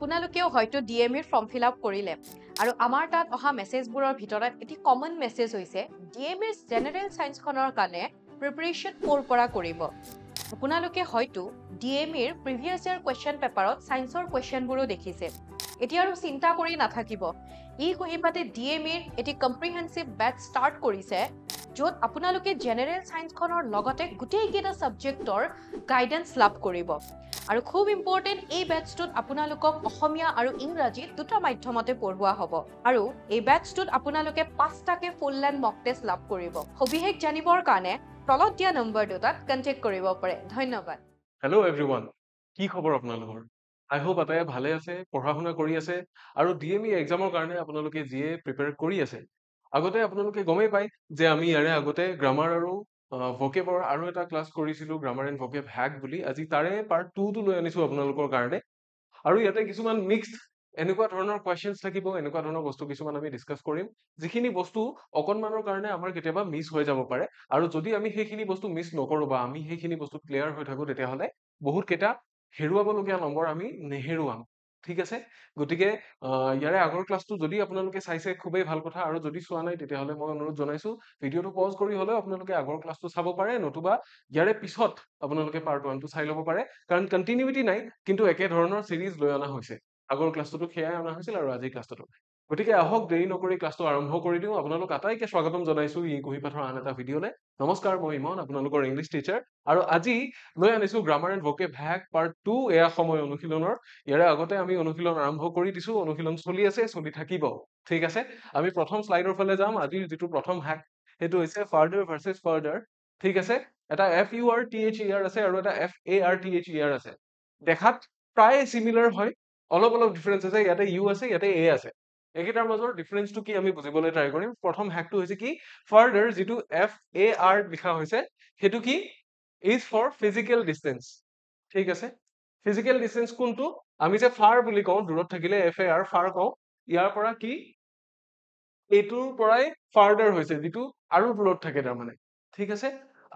আপোনালোকেও হয়তো ডিএমইৰ form fill up কৰিলে আৰু আমাৰ তাত অহা মেছেজবোৰৰ ভিতৰত এটি কমন মেছেজ হৈছে ডিএমইৰ জেনেৰেল ছায়েন্সখনৰ কাৰণে প্ৰিপাৰেশ্যন ক'ৰ পৰা কৰিব। আপোনালোকে হয়তো ডিএমইৰ প্ৰিভিয়াছ ইয়াৰ কুৱেশ্যন পেপাৰত ছায়েন্সৰ কুৱেশ্যনবোৰো দেখিছে। এতিয়া আৰু চিন্তা কৰি নাথাকিব, ই কুহিপাতে ডিএমইৰ এটি কম্প্ৰিহেনচিভ বেটচ ষ্টাৰ্ট কৰিছে, য'ত আপোনালোকে জেনেৰেল ছায়েন্সখনৰ লগতে গোটেইকেইটা ছাবজেক্টৰ গাইডেন্স লাভ কৰিব। আৰু খুব ইম্পৰ্টেণ্ট, এই বেটচটোত আপোনালোকক অসমীয়া আৰু ইংৰাজী দুটা মাধ্যমতে পঢ়োৱা হ'ব। আৰু এই বেটচটোত আপোনালোকে 5টাকে ফুল লেন্থ মক টেষ্ট লাভ কৰিব। সবিশেষ জানিবৰ কাৰণে তলত দিয়া নম্বৰ দুটাত কণ্টেক্ট কৰিব পাৰে। ধন্যবাদ। হেল্ল' এভৰিৱান, কি খবৰ আপোনালোকৰ? আই হোপ আটায়ে ভালে আছে, পঢ়া শুনা কৰি আছে আৰু ডিএমই এক্সামৰ কাৰণে আপোনালোকে যিয়ে প্ৰিপেয়াৰ কৰি আছে। আগতে আপোনালোকে গমেই পায় যে আমি ইয়াৰে আগতে গ্ৰামাৰ আৰু ভকেবৰ আৰু এটা ক্লাছ কৰিছিলো, গ্ৰামাৰ এণ্ড ভকেব হ্যাক বুলি। আজি তাৰে পাৰ্ট 2টো লৈ আনিছো আপোনালোকৰ কাৰণে। আৰু ইয়াতে কিছুমান মিক্সড এনেকুৱা ধৰণৰ কুৱেশ্যনছ থাকিব, এনেকুৱা ধৰণৰ বস্তু কিছুমান আমি ডিছকাছ কৰিম, যিখিনি বস্তু অকণমানৰ কাৰণে আমাৰ কেতিয়াবা মিছ হৈ যাব পাৰে। আৰু যদি আমি সেইখিনি বস্তু মিছ নকৰোঁ বা আমি সেইখিনি বস্তু ক্লিয়াৰ হৈ থাকোঁ, তেতিয়াহ'লে বহুত কেইটা হেৰুৱাবলগীয়া নম্বৰ আমি নেহেৰুৱাম। ঠিক আছে, গতিকে ইয়াৰে আগৰ ক্লাছটো যদি আপোনালোকে চাইছে খুবেই ভাল কথা, আৰু যদি চোৱা নাই তেতিয়াহ'লে মই অনুৰোধ জনাইছো ভিডিঅ'টো পজ কৰি হ'লেও আপোনালোকে আগৰ ক্লাছটো চাব পাৰে, নতুবা ইয়াৰে পিছত আপোনালোকে পাৰ্ট 1টো চাই ল'ব পাৰে, কাৰণ কণ্টিনিউটি নাই, কিন্তু একে ধৰণৰ চিৰিজ লৈ অনা হৈছে। আগৰ ক্লাছটোতো সেয়াই অনা হৈছিল আৰু আজিৰ ক্লাছটোতো। গতিকে আহক দেৰি নকৰি ক্লাছটো আৰম্ভ কৰি দিওঁ। আপোনালোক আটাইকে স্বাগতম জনাইছো ই কুহিপাঠৰ আন এটা ভিডিঅ'লে। নমস্কাৰ, মই ইমন, আপোনালোকৰ ইংলিছ টিচাৰ, আৰু আজি লৈ আনিছো গ্ৰামাৰ এণ্ড ভকেব হ্যাক পাৰ্ট 2। এয়া সময় অনুশীলনৰ। ইয়াৰে আগতে আমি অনুশীলন আৰম্ভ কৰি দিছো, অনুশীলন চলি আছে, চলি থাকিব। ঠিক আছে, আমি প্ৰথম শ্লাইডৰ ফালে যাম। আজিৰ যিটো প্ৰথম হ্যাক সেইটো হৈছে ফাৰ্ডাৰ ভাৰ্চেছ ফাৰ্ডাৰ। ঠিক আছে, এটা FURTHER আছে আৰু এটা FARTHER আছে। দেখাত প্ৰায় চিমিলাৰ হয়, অলপ অলপ ডিফাৰেন্স আছে। ইয়াতে ইউ আছে, ইয়াতে এ আছে। এইকেইটাৰ মাজৰ ডিফাৰেন্সটো কি আমি বুজিবলৈ ট্ৰাই কৰিম। প্ৰথম হ্যাকটো হৈছে কি, ফাৰ্ডাৰ, যিটো FAR লিখা হৈছে, সেইটো কি, ইজ ফৰ ফিজিকেল ডিষ্টেন্স। ঠিক আছে, ফিজিকেল ডিষ্টেন্স কোনটো? আমি যে ফাৰ বুলি কওঁ, দূৰত থাকিলে FAR ফাৰ কওঁ, ইয়াৰ পৰা কি এইটোৰ পৰাই ফাৰ্ডাৰ হৈছে, যিটো আৰু দূৰত থাকে তাৰমানে। ঠিক আছে,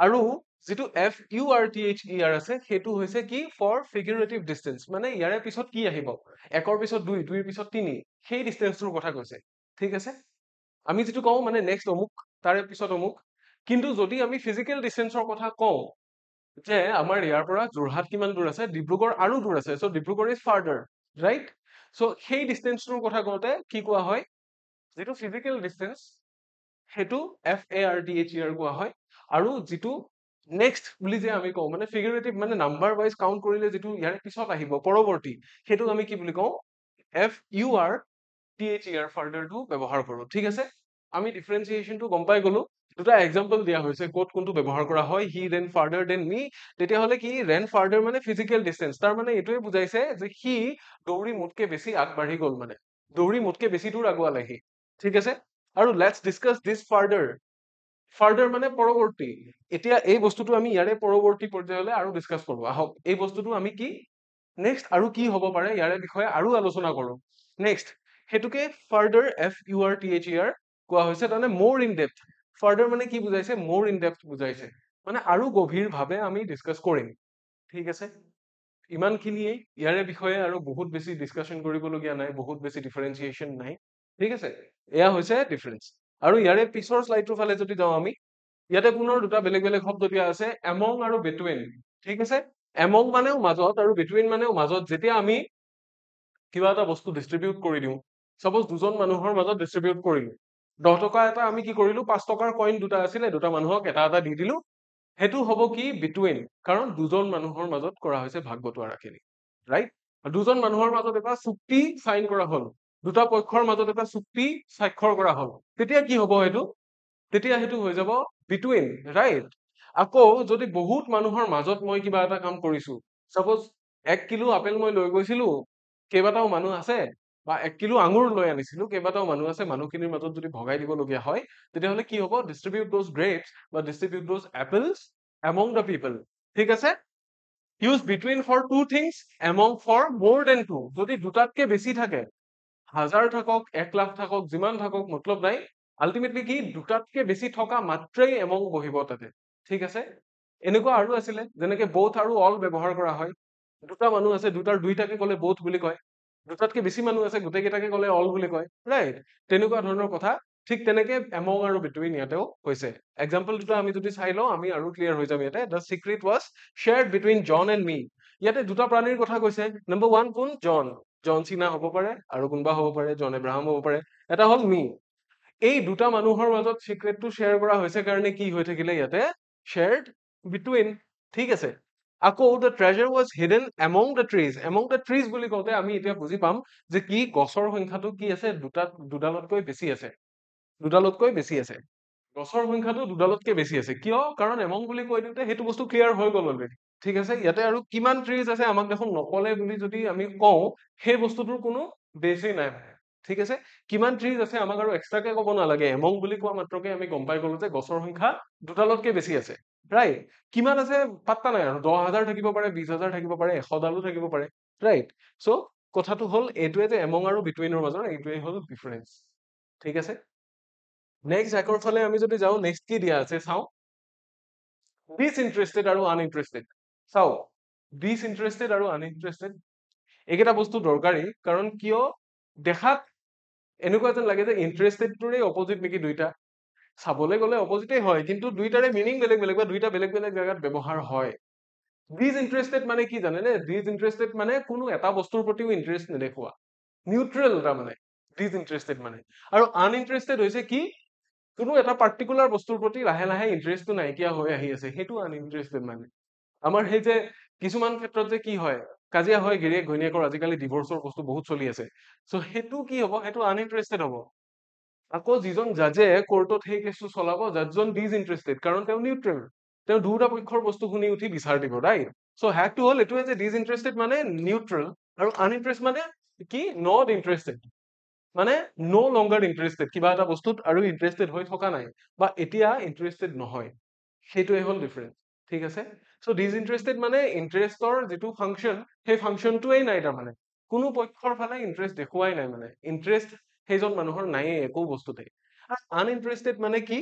আৰু যিটো FURTHER আছে, সেইটো হৈছে কি, ফৰ ফিগাৰেটিভ ডিষ্টেন্স। মানে ইয়াৰে পিছত কি আহিব, একৰ পিছত দুই, দুইৰ পিছত তিনি, সেই ডিষ্টেন্সটোৰ কথা কৈছে। ঠিক আছে, আমি যিটো কওঁ মানে নেক্সট অমুক, তাৰে পিছত অমুক। কিন্তু যদি আমি ফিজিকেল ডিষ্টেন্সৰ কথা কওঁ, যে আমাৰ ইয়াৰ পৰা যোৰহাট কিমান দূৰ আছে, ডিব্ৰুগড় আৰু দূৰ আছে, চ' ডিব্ৰুগড় ইজ ফাৰ্ডাৰ, ৰাইট? চ' সেই ডিষ্টেন্সটোৰ কথা কওঁতে কি কোৱা হয়, যিটো ফিজিকেল ডিষ্টেন্স সেইটো FARTHER কোৱা হয়। আৰু যিটো নেক্সট বুলি যে আমি কওঁ, মানে ফিগাৰেটিভ, মানে নাম্বাৰ ৱাইজ কাউণ্ট কৰিলে যিটো ইয়াৰে পিছত আহিব পৰৱৰ্তী, সেইটোক আমি কি বুলি কওঁ, FURTHER ফাৰ্ডাৰটো ব্যৱহাৰ কৰোঁ। ঠিক আছে, আমি ডিফাৰেঞ্চিয়েশ্যনটো গম পাই গলো। দুটা এক্সাম্পল দিয়া হৈছে ক'ত কোনটো ব্যৱহাৰ কৰা হয়, হি ৰেন ফাৰ্ডাৰ দেন মি। তেতিয়াহ'লে কি, ৰেন ফাৰ্ডাৰ মানে ফিজিকেল ডিষ্টেন্স, তাৰ মানে এইটোৱে বুজাইছে যে সি দৌৰি মোতকে বেছি আগবাঢ়ি গ'ল, মানে দৌৰি মোতকে বেছি দূৰ আগুৱালে সি। ঠিক আছে, আৰু let's discuss this further. Further মানে পৰৱৰ্তী। এতিয়া এই বস্তুটো আমি ইয়াৰে পৰৱৰ্তী পৰ্যায়লৈ আৰু ডিছকাছ কৰোঁ। আহক এই বস্তুটো আমি কি নেক্সট আৰু কি হ'ব পাৰে ইয়াৰে বিষয়ে আৰু আলোচনা কৰোঁ। নেক্সট সেইটোকে ফাৰ্ডাৰ FURTHER কোৱা হৈছে, তাৰমানে মোৰ ইন ডেপথ। ফাৰ্ডাৰ মানে কি বুজাইছে, মোৰ ইন ডেপথ বুজাইছে, মানে আৰু গভীৰভাৱে আমি ডিছকাছ কৰিম। ঠিক আছে, ইমানখিনিয়ে ইয়াৰে বিষয়ে, আৰু বহুত বেছি ডিছকাশ্যন কৰিবলগীয়া নাই, বহুত বেছি ডিফাৰেঞ্চিয়েশ্যন নাই। ঠিক আছে, এয়া হৈছে ডিফাৰেন্স। আৰু ইয়াৰে পিছৰ শ্লাইডটোৰ ফালে যদি যাওঁ আমি, ইয়াতে পুনৰ দুটা বেলেগ বেলেগ শব্দ দিয়া আছে, এমং আৰু বিটুইন। ঠিক আছে, এমং মানেও মাজত আৰু বিটুইন মানেও মাজত। যেতিয়া আমি কিবা এটা বস্তু ডিষ্ট্ৰিবিউট কৰি দিওঁ, চাপোজ দুজন মানুহৰ মাজত ডিষ্ট্ৰিবিউট কৰিলো, 10 টকা এটা আমি কি কৰিলো, 5 টকাৰ কইন দুটা আছিলে, দুটা মানুহক এটা এটা দি দিলো, সেইটো হ'ব কি, বিটুইন, কাৰণ দুজন মানুহৰ মাজত কৰা হৈছে ভাগ বতৰাখিনি, ৰাইট? দুজন মানুহৰ মাজত এটা চুক্তি চাইন কৰা হ'ল, দুটা পক্ষৰ মাজত এটা চুক্তি স্বাক্ষৰ কৰা হ'ল, তেতিয়া কি হ'ব সেইটো, তেতিয়া সেইটো হৈ যাব বিটুইন, ৰাইট? আকৌ যদি বহুত মানুহৰ মাজত মই কিবা এটা কাম কৰিছো, চাপোজ 1 কিলো আপেল মই লৈ গৈছিলো, কেইবাটাও মানুহ আছে, বা 1 কিলো আঙুৰ লৈ আনিছিলো, কেইবাটাও মানুহ আছে, মানুহখিনিৰ মাজত যদি ভগাই দিবলগীয়া হয়, তেতিয়াহ'লে কি হ'ব, ডিষ্ট্ৰিবিউট দোজ গ্ৰেপছ বা distribute those apples among the people. ঠিক আছে, use between for two things, among for more than two. যদি দুটাতকে বেছি থাকে, 1000 থাকক, 1 লাখ থাকক, যিমান থাকক মতলব নাই, আল্টিমেটলি কি, দুটাতকে বেছি থকা মাত্ৰেই এমং বহিব তাতে। ঠিক আছে, এনেকুৱা আৰু আছিলে, যেনেকে both আৰু all ব্যৱহাৰ কৰা হয়। দুটা মানুহ আছে, দুটাৰ দুইটাকে ক'লে both বুলি কয়। দুটাতকে বেছি মানুহ আছে গোটেইকেইটাকে ক'লে অল বুলি কয় ৰাইট তেনেকুৱা ধৰণৰ কথা ঠিক তেনেকে এমং আৰু বিটুইন ইয়াতেও হৈছে এক্সাম্পল দুটা আমি যদি চাই লওঁ আমি আৰু ক্লিয়াৰ হৈ যাম ইয়াতে the secret was shared between John and me ইয়াতে দুটা প্ৰাণীৰ কথা কৈছে নম্বৰ ওৱান কোন জন চিনা হ'ব পাৰে আৰু কোনোবা হ'ব পাৰে জন এব্ৰাহাম হ'ব পাৰে এটা হ'ল মি এই দুটা মানুহৰ মাজত চিক্ৰেটটো শ্বেয়াৰ কৰা হৈছে কাৰণে কি হৈ থাকিলে ইয়াতে শ্বেয়াৰ্ড বিটুইন ঠিক আছে আকৌ the treasure was hidden among the trees বুলি কওঁতে আমি এতিয়া বুজি পাম যে কি গছৰ সংখ্যাটো কি আছে দুডালতকৈ বেছি আছে গছৰ সংখ্যাটো দুডালতকৈ বেছি আছে কিয় কাৰণ এমং বুলি কৈ দিওঁতে সেইটো বস্তু ক্লিয়াৰ হৈ গ'ল অলৰেডি ঠিক আছে ইয়াতে আৰু কিমান ট্ৰিজ আছে আমাক দেখোন নকলে বুলি যদি আমি কওঁ সেই বস্তুটোৰ কোনো বেছেই নাই মানে ঠিক আছে কিমান ট্ৰিজ আছে আমাক আৰু এক্সট্ৰাকে ক'ব নালাগে এমং বুলি কোৱা মাত্ৰকে আমি গম পাই গলো যে গছৰ সংখ্যা দুডালতকৈ বেছি আছে ৰাইট কিমান আছে পাত্তা নাই আৰু 10,000 থাকিব পাৰে 20,000 থাকিব পাৰে 100ডালো থাকিব পাৰে ৰাইট চ' কথাটো হ'ল এইটোৱে যে এমং আৰু বিটুইনৰ মাজৰ এইটোৱে হ'ল ডিফাৰেঞ্চ ঠিক আছে নেক্সট একৰ ফালে আমি যদি যাওঁ নেক্সট কি দিয়া আছে চাওঁ ডিসইন্টাৰেষ্টেড আৰু আনইন্টাৰেষ্টেড চাওঁ ডিসইন্টাৰেষ্টেড আৰু আনইন্টাৰেষ্টেড এইকেইটা বস্তু দৰকাৰী কাৰণ কিয় দেখাত এনেকুৱা যেন লাগে যে ইন্টাৰেষ্টেডটোৰে অপজিট নেকি দুইটা চাবলৈ গ'লে অপজিটেই হয় কিন্তু দুইটাৰে মিনিং বেলেগ বেলেগ বা দুইটা বেলেগ বেলেগ জেগাত ব্যৱহাৰ হয় ডিসইন্টাৰেষ্টেড মানে কি জানেনে ডিসইন্টাৰেষ্টেড মানে কোনো এটা বস্তুৰ প্ৰতিও ইন্টাৰেষ্ট নেদেখুৱা নিউট্ৰেল তাৰমানে ডিসইন্টাৰেষ্টেড মানে আৰু আনইন্টাৰেষ্টেড হৈছে কি কোনো এটা পাৰ্টিকুলাৰ বস্তুৰ প্ৰতি লাহে লাহে ইন্টাৰেষ্টটো নাইকিয়া হৈ আহি আছে সেইটো আনইন্টাৰেষ্টেড মানে আমাৰ সেই যে কিছুমান ক্ষেত্ৰত যে কি হয় কাজিয়া হয় গিৰিয়েক ঘৈণীয়েকৰ আজিকালি ডিভোৰ্চৰ বস্তু বহুত চলি আছে চ' সেইটো কি হ'ব সেইটো আনইন্টাৰেষ্টেড হ'ব আকৌ যিজন জাজে কোৰ্টত সেই কেছটো চলাব জাজজন ডিসইন্টাৰেষ্টেড কাৰণ তেওঁ নিউট্ৰেল তেওঁ দুটা পক্ষৰ বস্তু শুনি উঠি বিচাৰ দিব ৰাইট চ' হেকটো হ'ল এইটোৱে যে ডিসইন্টাৰেষ্টেড মানে নিউট্ৰেল আৰু আনইন্টাৰেষ্ট মানে কি নট ইন্টাৰেষ্টেড মানে নো লংগাৰ ইন্টাৰেষ্টেড কিবা এটা বস্তুত আৰু ইন্টাৰেষ্টেড হৈ থকা নাই বা এতিয়া ইন্টাৰেষ্টেড নহয় সেইটোৱে হ'ল ডিফাৰেঞ্চ ঠিক আছে চ' ডিসইন্টাৰেষ্টেড মানে ইন্টাৰেষ্টৰ যিটো ফাংচন সেই ফাংচনটোৱেই নাই তাৰমানে কোনো পক্ষৰ ফালে ইন্টাৰেষ্ট দেখুৱাই নাই মানে ইন্টাৰেষ্ট সেইজন মানুহৰ নাইয়ে একো বস্তুতে আনইন্টাৰেষ্টেড মানে কি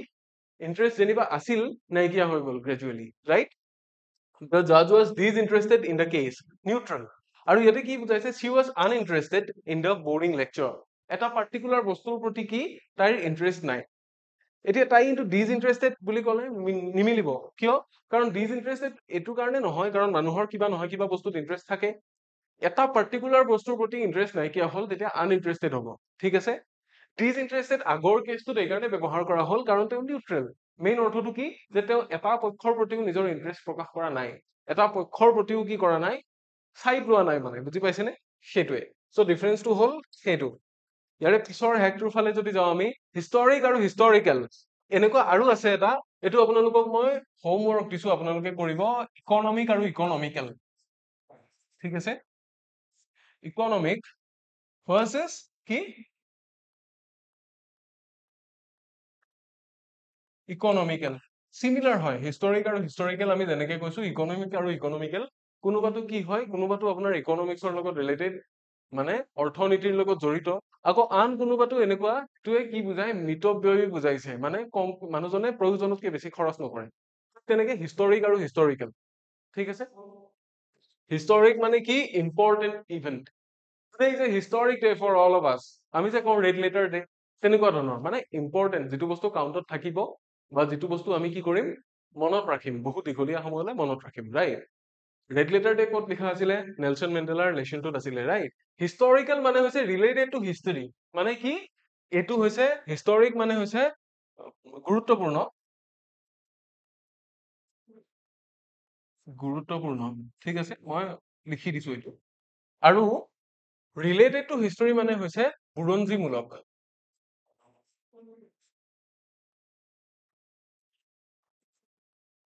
ইন্টাৰেষ্ট যেনিবা আছিল নাইকিয়া হৈ গ'ল গ্ৰেজুৱেলি ৰাইট দ্য জাজ was disinterested in the case neutral আৰু ইয়াতে কি বুজাইছে she was uninterested in the boring lecture এটা পাৰ্টিকুলাৰ বস্তুৰ প্ৰতি কি তাইৰ ইন্টাৰেষ্ট নাই এতিয়া তাই কিন্তু ডিসইন্টাৰেষ্টেড বুলি ক'লে নিমিলিব কিয় কাৰণ ডিসইন্টাৰেষ্টেড এইটো কাৰণে নহয় কাৰণ মানুহৰ কিবা নহয় কিবা বস্তুত ইন্টাৰেষ্ট থাকে এটা পাৰ্টিকুলাৰ বস্তুৰ প্ৰতি ইন্টাৰেষ্ট নাইকিয়া হ'ল তেতিয়া আনইন্টাৰেষ্টেড হ'ব ঠিক আছে ডিসইন্টাৰেষ্টেড আগৰ কেছটোত এইকাৰণে ব্যৱহাৰ কৰা হ'ল কাৰণ তেওঁ নিউট্ৰেল মেইন অৰ্থটো কি যে তেওঁ এটা পক্ষৰ প্ৰতিও নিজৰ ইন্টাৰেষ্ট প্ৰকাশ কৰা নাই এটা পক্ষৰ প্ৰতিও কি কৰা নাই চাইড লোৱা নাই মানে বুজি পাইছেনে সেইটোৱে চ' ডিফাৰেঞ্চটো হ'ল সেইটো ইয়াৰে পিছৰ হেকটোৰ ফালে যদি যাওঁ আমি হিষ্টৰিক আৰু হিষ্টৰিকেল এনেকুৱা আৰু আছে এটা এইটো আপোনালোকক মই হোমৱৰ্ক দিছো আপোনালোকে কৰিব ইকনমিক আৰু ইকনমিকেল ঠিক আছে ইকনমিক ভাৰ্চেছ কি ইকনমিকেল চিমিলাৰ হয় হিষ্টৰিক আৰু হিষ্টৰিকেল আমি যেনেকে কৈছো ইকনমিক আৰু ইকনমিকেল কোনোবাটো কি হয় কোনোবাটো আপোনাৰ ইকনমিক্সৰ লগত ৰিলেটেড মানে অৰ্থনীতিৰ লগত জড়িত আকৌ আন কোনোবাটো এনেকুৱা টোৱে কি বুজায় মিতব্যয়ী বুজাইছে মানে কম মানুহজনে প্ৰয়োজনতকৈ বেছি খৰচ নকৰে তেনেকে হিষ্টৰিক আৰু হিষ্টৰিকেল ঠিক আছে হিষ্টৰিক মানে কি important event today is a historic day for all of us আমি যে কওঁ ৰেড লেটাৰ ডে তেনেকুৱা ধৰণৰ মানে ইম্পৰ্টেণ্ট যিটো বস্তু কাউণ্টত থাকিব বা যিটো বস্তু আমি কি কৰিম মনত ৰাখিম বহুত দীঘলীয়া সময়লৈ মনত ৰাখিম ৰাইট ৰেড লেটাৰ ডে ক'ত লিখা আছিলে নেলছন মেণ্ডেলাৰ লেচনটোত আছিলে ৰাইট হিষ্টৰিকেল মানে হৈছে ৰিলেটেড টু হিষ্টৰী মানে কি এইটো হৈছে হিষ্টৰিক মানে হৈছে গুৰুত্বপূৰ্ণ ঠিক আছে মই লিখি দিছো এইটো আৰু ৰিলেটেড টু হিষ্টৰী মানে হৈছে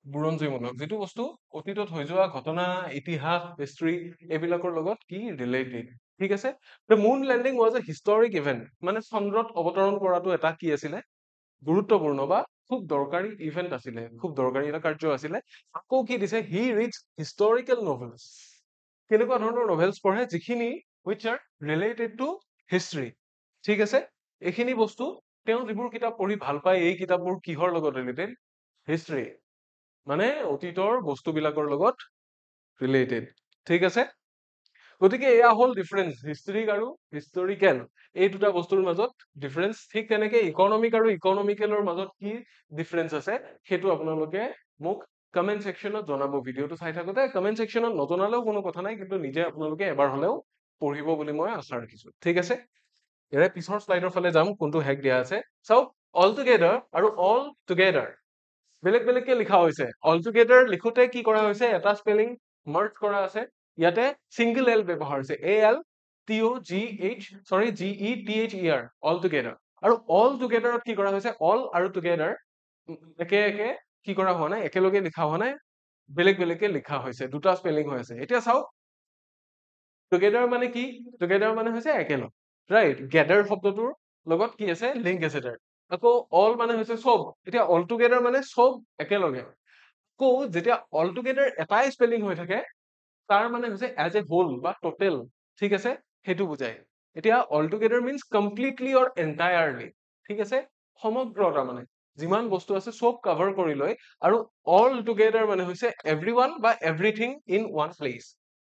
বুৰঞ্জীমূলক যিটো বস্তু অতীতত হৈ যোৱা ঘটনা ইতিহাস হিষ্ট্ৰী এইবিলাকৰ লগত কি ৰিলেটেড ঠিক আছে the moon landing was a historic event মানে চন্দ্ৰত অৱতৰণ কৰাটো এটা কি আছিলে গুৰুত্বপূৰ্ণ বা খুব দৰকাৰী ইভেন্ট আছিলে খুব দৰকাৰী এটা কাৰ্য আছিলে আকৌ কি দিছে হি ৰিডছ হিষ্টৰিকেল নভেলছ কেনেকুৱা ধৰণৰ নভেলছ পঢ়ে যিখিনি which are related to history ঠিক আছে এইখিনি বস্তু তেওঁ যিবোৰ কিতাপ পঢ়ি ভাল পায় এই কিতাপবোৰ কিহৰ লগত ৰিলেটেড হিষ্ট্ৰী মানে অতীতৰ বস্তুবিলাকৰ লগত ৰিলেটেড ঠিক আছে গতিকে এয়া হ'ল ডিফাৰেন্স হিষ্টৰিক আৰু হিষ্টৰিকেল এই দুটা বস্তুৰ মাজত ডিফাৰেন্স ঠিক তেনেকে ইকনমিক আৰু ইকনমিকেলৰ মাজত কি ডিফাৰেন্স আছে সেইটো আপোনালোকে মোক কমেন্ট সেকশনত জনাব ভিডিঅটো চাই থাকোতে কমেন্ট সেকশনত নজনালেও কোনো কথা নাই কিন্তু নিজে আপোনালোকে এবাৰ হলেও পঢ়িব বুলি মই আশা ৰাখিছো ঠিক আছে ইয়াৰে পিছৰ স্লাইডৰ ফালে যাম কোনটো হেক দিয়া আছে চাওক অল টুগেডাৰ আৰু অল টুগেডাৰ বেলেগ বেলেগকে লিখা হৈছে অল টুগেডাৰ লিখোতে কি কৰা হৈছে এটা স্পেলিং মাৰ্জ কৰা আছে ইয়াতে সিঙ্গল এল ব্যৱহাৰ হৈছে এ এল টি অ জি এইচ সৰি জি ই T H E R all together আৰু অল টুগেডাৰত কি কৰা হৈছে অল আৰু টুগেডাৰ একে একে কি কৰা হোৱা নাই একেলগে লিখা হোৱা নাই বেলেগ বেলেগকে লিখা হৈছে দুটা স্পেলিং হৈ আছে এতিয়া চাওক টুগেডাৰ মানে কি টুগেডাৰ মানে হৈছে একেলগ ৰাইট গেডাৰ শব্দটোৰ লগত কি আছে লিংক আছে তাৰ আকৌ অল মানে হৈছে সব এতিয়া অল টুগেডাৰ মানে সব একেলগে আকৌ যেতিয়া অল টুগেডাৰ এটাই স্পেলিং হৈ থাকে তাৰ মানে হৈছে এজ এ হোল বা টোটেল ঠিক আছে সেইটো বুজায় এতিয়া অল টুগেডাৰ মিন্স কমপ্লিটলি অৰ এন্টায়াৰলি ঠিক আছে সমগ্ৰতা মানে যিমান বস্তু আছে সব কভাৰ কৰি লয় আৰু অল টুগেডাৰ মানে হৈছে এভৰিৱান বা এভৰিথিং ইন ওৱান প্লেচ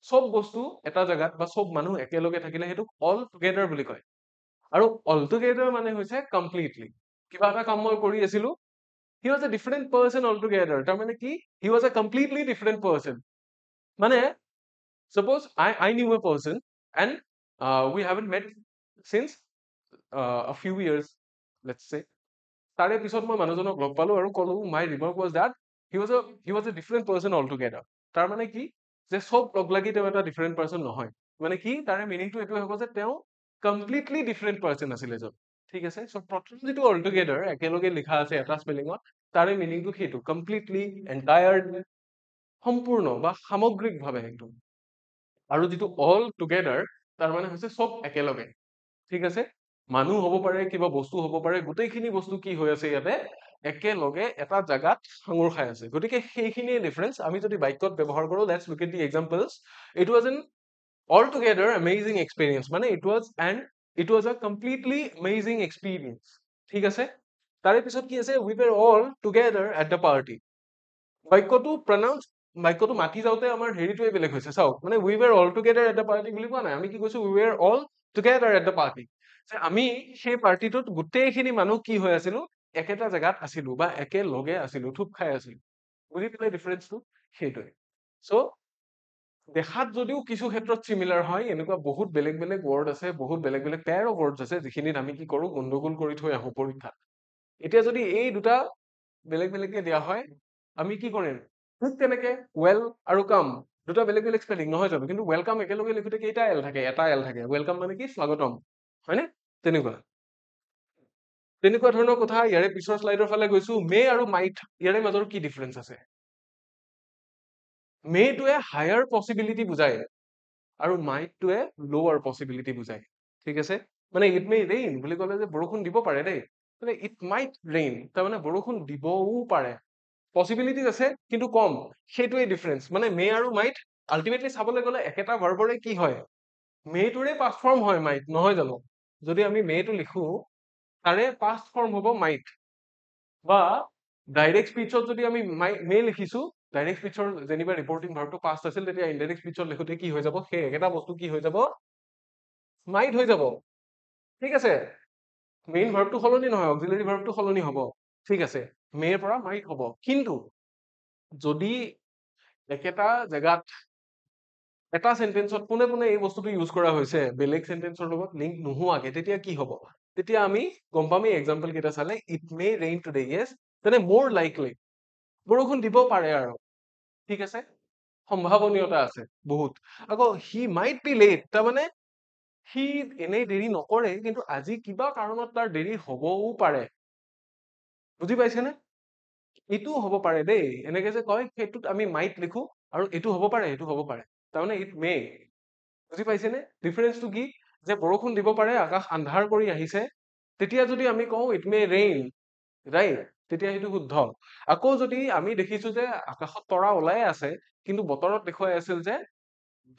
সব বস্তু এটা জায়গাত বা সব মানুহ একেলগে থাকিলে সেইটোক অল টুগেডাৰ বুলি কয় আৰু অল টুগেডাৰ মানে হৈছে কমপ্লিটলি কিবা এটা কাম মই কৰি আছিলো he was a different person altogether তাৰমানে কি he was a completely different person মানে suppose I knew a person and we haven't met since a few years let's say তাৰে পিছত মই মানুহজনক লগ পালো আৰু কলো my remark was that he was a different person altogether তাৰ মানে কি যে সব লগ লাগি তেওঁ এটা different person নহয় মানে কি তাৰে মিনিংটো এইটো হ'ব যে তেওঁ completely different person আছিল এজন ঠিক আছে সো প্ৰথম যেটো altogether একেলগে লিখা আছে এটা স্পেলিংত তাৰে মিনিংটো সেইটো completely entire সম্পূৰ্ণ বা সামগ্ৰিকভাৱে একদম আৰু যেটো all together তাৰ মানে হৈছে সব একেলগে ঠিক আছে মানুহ হ'ব পাৰে কিবা বস্তু হ'ব পাৰে গোটেইখিনি বস্তু কি হৈ আছে ইয়াতে একেলগে এটা জাগাত সাঙুৰ খাই আছে গতিকে সেইখিনিয়ে ডিফাৰেন্স আমি যদি বাক্যত ব্যৱহাৰ কৰো let's look at the examples it was an altogether amazing experience মানে it was a completely amazing experience ঠিক আছে তাৰে পিছত কি আছে we were all together at the party বাক্যটো pronounce বাক্যটো মাতি যাওতে আমাৰ হেৰিটোৱে বেলেগ হৈছে চাওক মানে we were all together at the party বুলি কোৱা নাই আমি কি কৈছো we were all together at the party যে আমি সেই পাৰ্টিটোত গোটেইখিনি মানুহ কি হৈ আছিলো একেটা জায়গাত আছিলো বা একেলগে আছিলো থুপ খাই আছিলো বুজি পালে ডিফাৰেন্সটো সেইটোৱে সো দেখাত যদিও কিছু ক্ষেত্ৰত সিমিলাৰ হয় এনেকুৱা বহুত বেলেগ বেলেগ ওয়াৰ্ড আছে বহুত বেলেগ বেলেগ পেয়াৰ অফ ওয়াৰ্ডছ আছে যিখিনিত আমি কি কৰো গণ্ডগোল কৰি থৈ আহো পৰীক্ষাত এতিয়া যদি এই দুটা বেলেগ বেলেগকে দিয়া হয় আমি কি কৰিম ঠিক তেনেকে ওয়েল আৰু কাম দুটা বেলেগ বেলেগ স্পেলিং নহয় জানো কিন্তু ওয়েলকাম একেলগে লিখোতে কেইটা এল থাকে এটা এল থাকে ওয়েলকাম মানে কি স্বাগতম হয়নে তেনেকুৱা ধৰণৰ কথা ইয়াৰে পিছৰ স্লাইডৰ ফালে গৈছো মে আৰু মাইট ইয়াৰে মাজৰ কি ডিফাৰেন্স আছে মেটোৱে হায়াৰ পসিবিলিটি বুজায় আৰু মাইটটোৱে লোৱাৰ পসিবিলিটি বুজায় ঠিক আছে মানে ইট মে ৰেইন বুলি ক'লে যে বৰষুণ দিব পাৰে দেই মানে ইট মাইট ৰেইন তাৰমানে বৰষুণ দিবও পাৰে পসিবিলিটিজ আছে কিন্তু কম সেইটোৱে ডিফাৰেন্স মানে মে আৰু মাইট আলটিমেটলি চাবলৈ গ'লে একেটা ভাৰ্বৰে কি হয় মেটোৰে পাষ্ট ফৰ্ম হয় মাইট নহয় জানো যদি আমি মেটো লিখো তাৰে পাষ্ট ফৰ্ম হ'ব মাইট বা ডাইৰেক্ট স্পিচত যদি আমি মে লিখিছো ডাইৰেক্ট স্পিচৰ যেনিবা ৰিপৰ্টিং ভাৰ্বটো পাষ্ট আছিল তেতিয়া ইনডাইৰেক্ট স্পিচত লিখোতে কি হৈ যাব সেই একেটা বস্তু কি হৈ যাব মাইট হৈ যাব ঠিক আছে মেইন ভাৰ্বটো সলনি নহয় অক্সিলাৰি ভাৰ্বটো সলনি হ'ব ঠিক আছে মেৰ পৰা মাইট হ'ব কিন্তু যদি একেটা জায়গাত এটা সেন্টেন্সত পোনে পোনে এই বস্তুটো ইউজ কৰা হৈছে বেলেগ সেন্টেন্সৰ লগত লিংক নোহোৱাকে তেতিয়া কি হ'ব তেতিয়া আমি গম পাম এই এক্সাম্পল কেইটা চালে it may rain today yes তেনে মোৰ লাইকলি বৰষুণ দিব পাৰে আৰু ঠিক আছে সম্ভাৱনীয়তা আছে বহুত আকৌ হি মাইট বি লেট তাৰমানে সি এনেই দেৰি নকৰে কিন্তু আজি কিবা কাৰণত তাৰ দেৰি হ'বও পাৰে বুজি পাইছেনে এইটো হ'ব পাৰে দেই এনেকে যে কয় সেইটোত আমি মাইট লিখো আৰু এইটো হ'ব পাৰে এইটো হ'ব পাৰে তাৰমানে ইট মে বুজি পাইছেনে ডিফাৰেন্সটো কি যে বৰষুণ দিব পাৰে আকাশ আন্ধাৰ কৰি আহিছে তেতিয়া যদি আমি কওঁ ইট মে ৰেইন ৰাইট তেতিয়া সেইটো শুদ্ধ আকৌ যদি আমি দেখিছো যে আকাশত তৰা ওলাই আছে কিন্তু বতৰত দেখুৱাই আছিল যে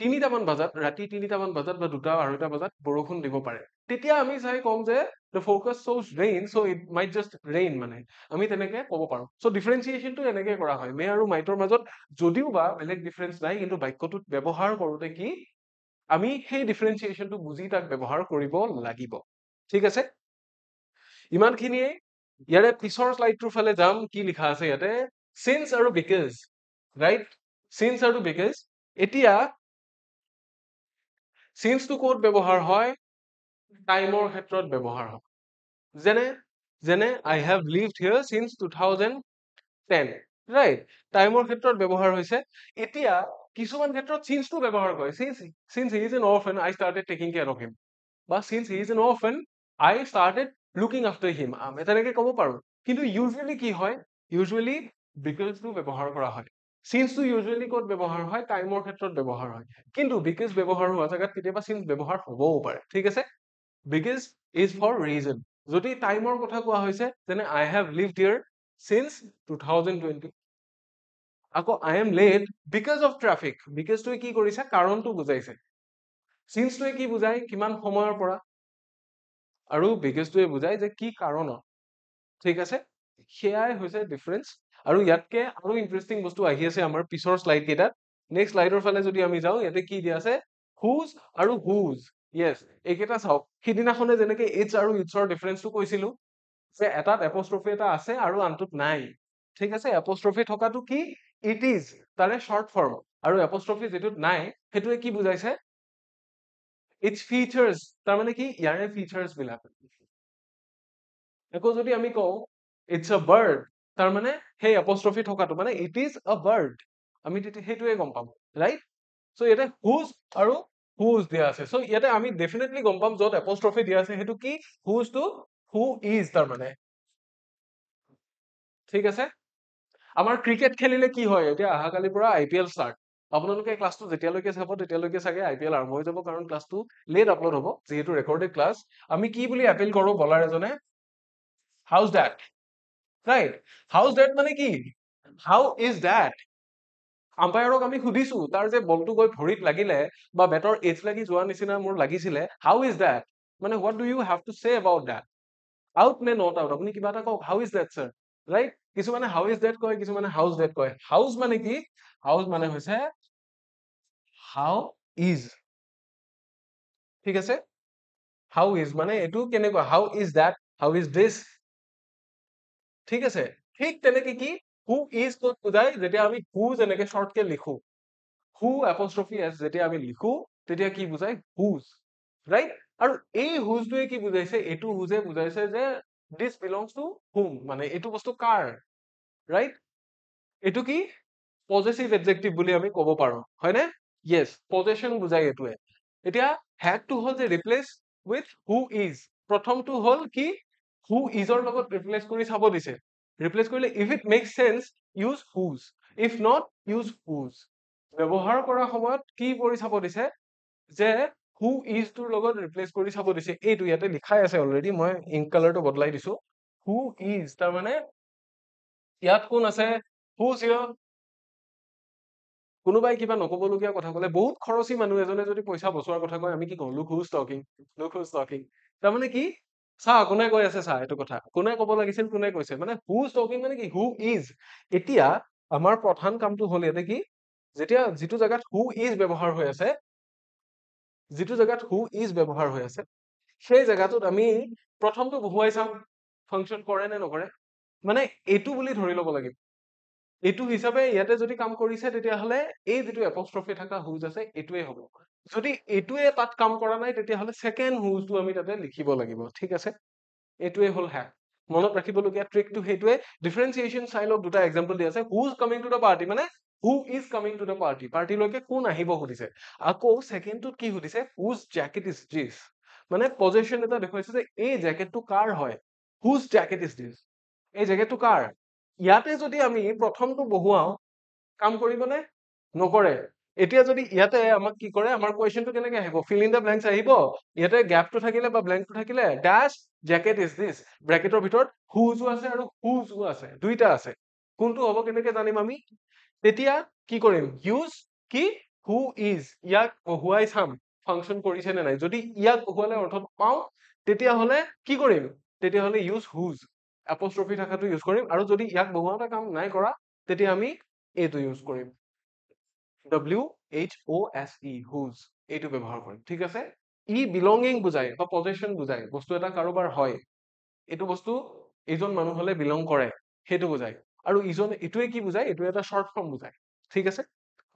3টামান বজাত ৰাতি 3টামান বজাত বা 2টা 2:30 বজাত বৰষুণ দিব পাৰে তেতিয়া আমি চাই কম যে the focus shows rain so it might just rain মানে আমি তেনেকে ক'ব পাৰো সো ডিফাৰেন্সিয়েশনটো এনেকে কৰা হয় মে আৰু মাইটৰ মাজত যদিও বা বেলেগ ডিফাৰেন্স নাই কিন্তু বাক্যটোত ব্যৱহাৰ কৰোতে কি আমি সেই ডিফাৰেঞ্চিয়েচনটো বুজি তাক ব্যৱহাৰ কৰিব লাগিব ঠিক আছে ইমানখিনিয়ে ইয়াৰে পিছৰ স্লাইডটোৰ ফালে যাম কি লিখা আছে ইয়াতে since আৰু because right since আৰু because এতিয়া since টো ক'ত ব্যৱহাৰ হয় টাইমৰ ক্ষেত্ৰত ব্যৱহাৰ হয় যেনে যেনে I have lived here since 2010 right টাইমৰ ক্ষেত্ৰত ব্যৱহাৰ হৈছে এতিয়া কিছুমান ক্ষেত্ৰত since টো ব্যৱহাৰ কৰে since he is an orphan I started taking care of him বা since he is an orphan I started looking after him আমি তেনেকে ক'ব পাৰো কিন্তু usually কি হয় usually because টো ব্যৱহাৰ কৰা হয় since টো usually ক'ত ব্যৱহাৰ হয় টাইমৰ ক্ষেত্ৰত ব্যৱহাৰ হয় কিন্তু because ব্যৱহাৰ হোৱা জাগাত কেতিয়াবা since ব্যৱহাৰ হ'বও পাৰে ঠিক আছে because is for reason যদি টাইমৰ কথা কোৱা হৈছে তেনে I have lived here since 2020 আকৌ I am late because of traffic because টোৱে কি কৰিছে কাৰণটো বুজাইছে since টোৱে কি বুজায় কিমান সময়ৰ পৰা আৰু because টোৱে বুজায় যে কি কাৰণত ঠিক আছে সেয়াই হৈছে ডিফাৰেন্স আৰু ইয়াতকে আৰু ইন্টাৰেষ্টিং বস্তু আহি আছে আমাৰ পিছৰ স্লাইড কেইটাত নেক্সট স্লাইডৰ ফালে যদি আমি যাওঁ ইয়াতে কি দিয়া আছে whose আৰু whose yes এইকেইটা চাওক সিদিনাখনে যেনেকে it's আৰু itsৰ ডিফাৰেন্সটো কৈছিলো যে এটাত এপস্ট্ৰফি এটা আছে আৰু আনটোত নাই ঠিক আছে এপস্ট্ৰফি থকাটো কি it is তাৰে শৰ্ট ফৰ্ম আৰু এপস্ট্ৰফি যেটোত নাই হেতুৱে কি বুজাইছে its features তাৰমানে কি ইয়াৰে ফিচাৰ্স বিলাক একো যদি আমি কওঁ it's a bird তাৰমানে সেই এপস্ট্ৰফি থকাটো মানে it is a bird আমি হেতুৱে গম পাম ৰাইট সো ইয়াতে whose আৰু whose দিয়া আছে সো ইয়াতে আমি ডেফিনেটলি গম পাম যত এপস্ট্ৰফি দিয়া আছে হেতু কি whose to who is তাৰমানে ঠিক আছে আমাৰ ক্ৰিকেট খেলিলে কি হয় এতিয়া আহাকালিৰ পৰা IPL ষ্টাৰ্ট আপোনালোকে ক্লাছটো যেতিয়ালৈকে চাব তেতিয়ালৈকে চাগে IPL আৰম্ভ হৈ যাব কাৰণ ক্লাছটো লেট আপলোড হ'ব যেহেতু ৰেকৰ্ডেড ক্লাছ আমি কি বুলি এপিল কৰো বলাৰ এজনে house that right house that মানে কি হাউ ইজ দ্যাট আম্পায়াৰক আমি সুধিছো তাৰ যে বলটো গৈ ভৰিত লাগিলে বা বেটৰ এজ লাগি যোৱা নিচিনা মোৰ লাগিছিলে হাউ ইজ দ্যাট মানে what do you have to say about that out নে নট আউট আপুনি কিবা এটা কওক how is that sir right কিছুমানে হাউ ইজ দ্যাট কয় কিছুমানে হাউজ দ্যাট কয় হাউজ মানে কি হাউজ মানে হৈছে হাউ ইজ ঠিক আছে হাউ ইজ মানে এইটো কেনেকুৱা how is that how is this ঠিক আছে ঠিক তেনেকে কি হু ইজ ক'ত বুজাই যেতিয়া আমি হু যেনেকে শৰ্টকে লিখো হু এপস্ট্ৰফি এছ যেতিয়া আমি লিখো তেতিয়া কি বুজাই হুজ ৰাইট আৰু এই হুজটোৱে কি বুজাইছে এইটো হুজে বুজাইছে যে দিস বিলংস টু হুম মানে এইটো বস্তু কাৰ ৰাইট এইটো কি পজেচিভ এডজেক্টিভ বুলি আমি ক'ব পাৰো হয়নে ইয়েছ পজেশ্যন বুজাই এইটোৱে এতিয়া হ্যাডটো হ'ল যে ৰিপ্লেচ উইথ হু ইজ প্ৰথমটো হ'ল কি হু ইজৰ লগত ৰিপ্লেচ কৰি চাব দিছে ৰিপ্লেচ কৰিলে if it makes sense use হুজ ইফ নট ইউজ হুজ ব্যৱহাৰ কৰা সময়ত কি কৰি চাব দিছে যে হু ইজ টোৰ লগত ৰিপ্লেচ কৰি চাব দিছে এইটো ইয়াতে লিখাই আছে অলৰেডি মই ইংক কালাৰটো বদলাই দিছো হু ইজ তাৰ মানে ইয়াত কোন আছে হুজ হিয়াৰ কোনোবাই কিবা নকবলগীয়া কথা কলে বহুত খৰচী মানুহ এজনে যদি পইচা বচোৱাৰ কথা কয় আমি কি কওঁ লুক হুজ টকিং তাৰমানে কি চা কোনে কৈ আছে চা এইটো কথা কোনে কব লাগিছিল কোনে কৈছে মানে হুজ টকিং মানে কি হু ইজ এতিয়া আমাৰ প্ৰধান কামটো হ'ল ইয়াতে কি যেতিয়া যিটো জায়গাত হু ইজ ব্যৱহাৰ হৈ আছে যিটো জায়গাত হু ইজ ব্যৱহাৰ হৈ আছে সেই জায়গাটোত আমি প্ৰথমটো বহুৱাই চাম ফাংচন কৰে নে নকৰে মানে এইটো বুলি ধৰি ল'ব লাগিব এইটো হিচাপে ইয়াতে যদি কাম কৰিছে তেতিয়াহ'লে এই যিটো এপস্ট্ৰফি থকা হুজ আছে এইটোৱে হ'ব যদি এইটোৱে তাত কাম কৰা নাই তেতিয়াহ'লে সেকেন্ড হুজটো আমি তাতে লিখিব লাগিব ঠিক আছে এইটোৱে হ'ল হ্যাক মনত ৰাখিবলগীয়া ট্ৰিকটো সেইটোৱে ডিফাৰেন্সিয়েচন চাই লওক দুটা এক্সাম্পল দিয়া আছে হুজ কামিং টু দ্য পাৰ্টি মানে who is coming to the party পাৰ্টিলৈকে কোন আহিব সুধিছে আকৌ সেকেন্ডটোত কি সুধিছে হুজ জেকেট ইজ দিস মানে পজেশ্যন এটা দেখুৱাইছে যে এই জেকেটটো কাৰ হয় হুজ জেকেট ইজ দিস এই জেকেটটো কাৰ ইয়াতে যদি আমি প্ৰথমটো বহুৱাও কাম কৰিবনে নকৰে এতিয়া যদি ইয়াতে আমাক কি কৰে আমাৰ কোৱেশ্চনটো কেনেকৈ আহিব ফিল ইন দ্য ব্লেংকছ আহিব ইয়াতে গ্যাপটো থাকিলে বা ব্লেংকটো থাকিলে ড্যাশ জেকেট ইজ দিস ব্ৰেকেটৰ ভিতৰত হুজো আছে আৰু হুজো আছে দুইটা আছে কোনটো হ'ব কেনেকৈ জানিম আমি তেতিয়া কি কৰিম ইউজ কি হু ইজ ইয়াক বহুৱাই চাম ফাংচন কৰিছে নে নাই যদি ইয়াক বহুৱালে অৰ্থটো পাওঁ তেতিয়াহ'লে কি কৰিম তেতিয়াহ'লে ইউজ হুজ এপস্ট্ৰফি থাকাটো ইউজ কৰিম আৰু যদি ইয়াক বহুৱাওঁতে কাম নাই কৰা তেতিয়া আমি এইটো ইউজ কৰিম W HOSE হুজ এইটো ব্যৱহাৰ কৰিম ঠিক আছে ই বিলংগিং বুজায় বা পজেশ্যন বুজায় বস্তু এটা কাৰোবাৰ হয় এইটো বস্তু এইজন মানুহ হলে বিলং কৰে সেইটো বুজায় আৰু ইজন এইটোৱে কি বুজায় এইটো এটা শৰ্ট ফৰ্ম বুজায় ঠিক আছে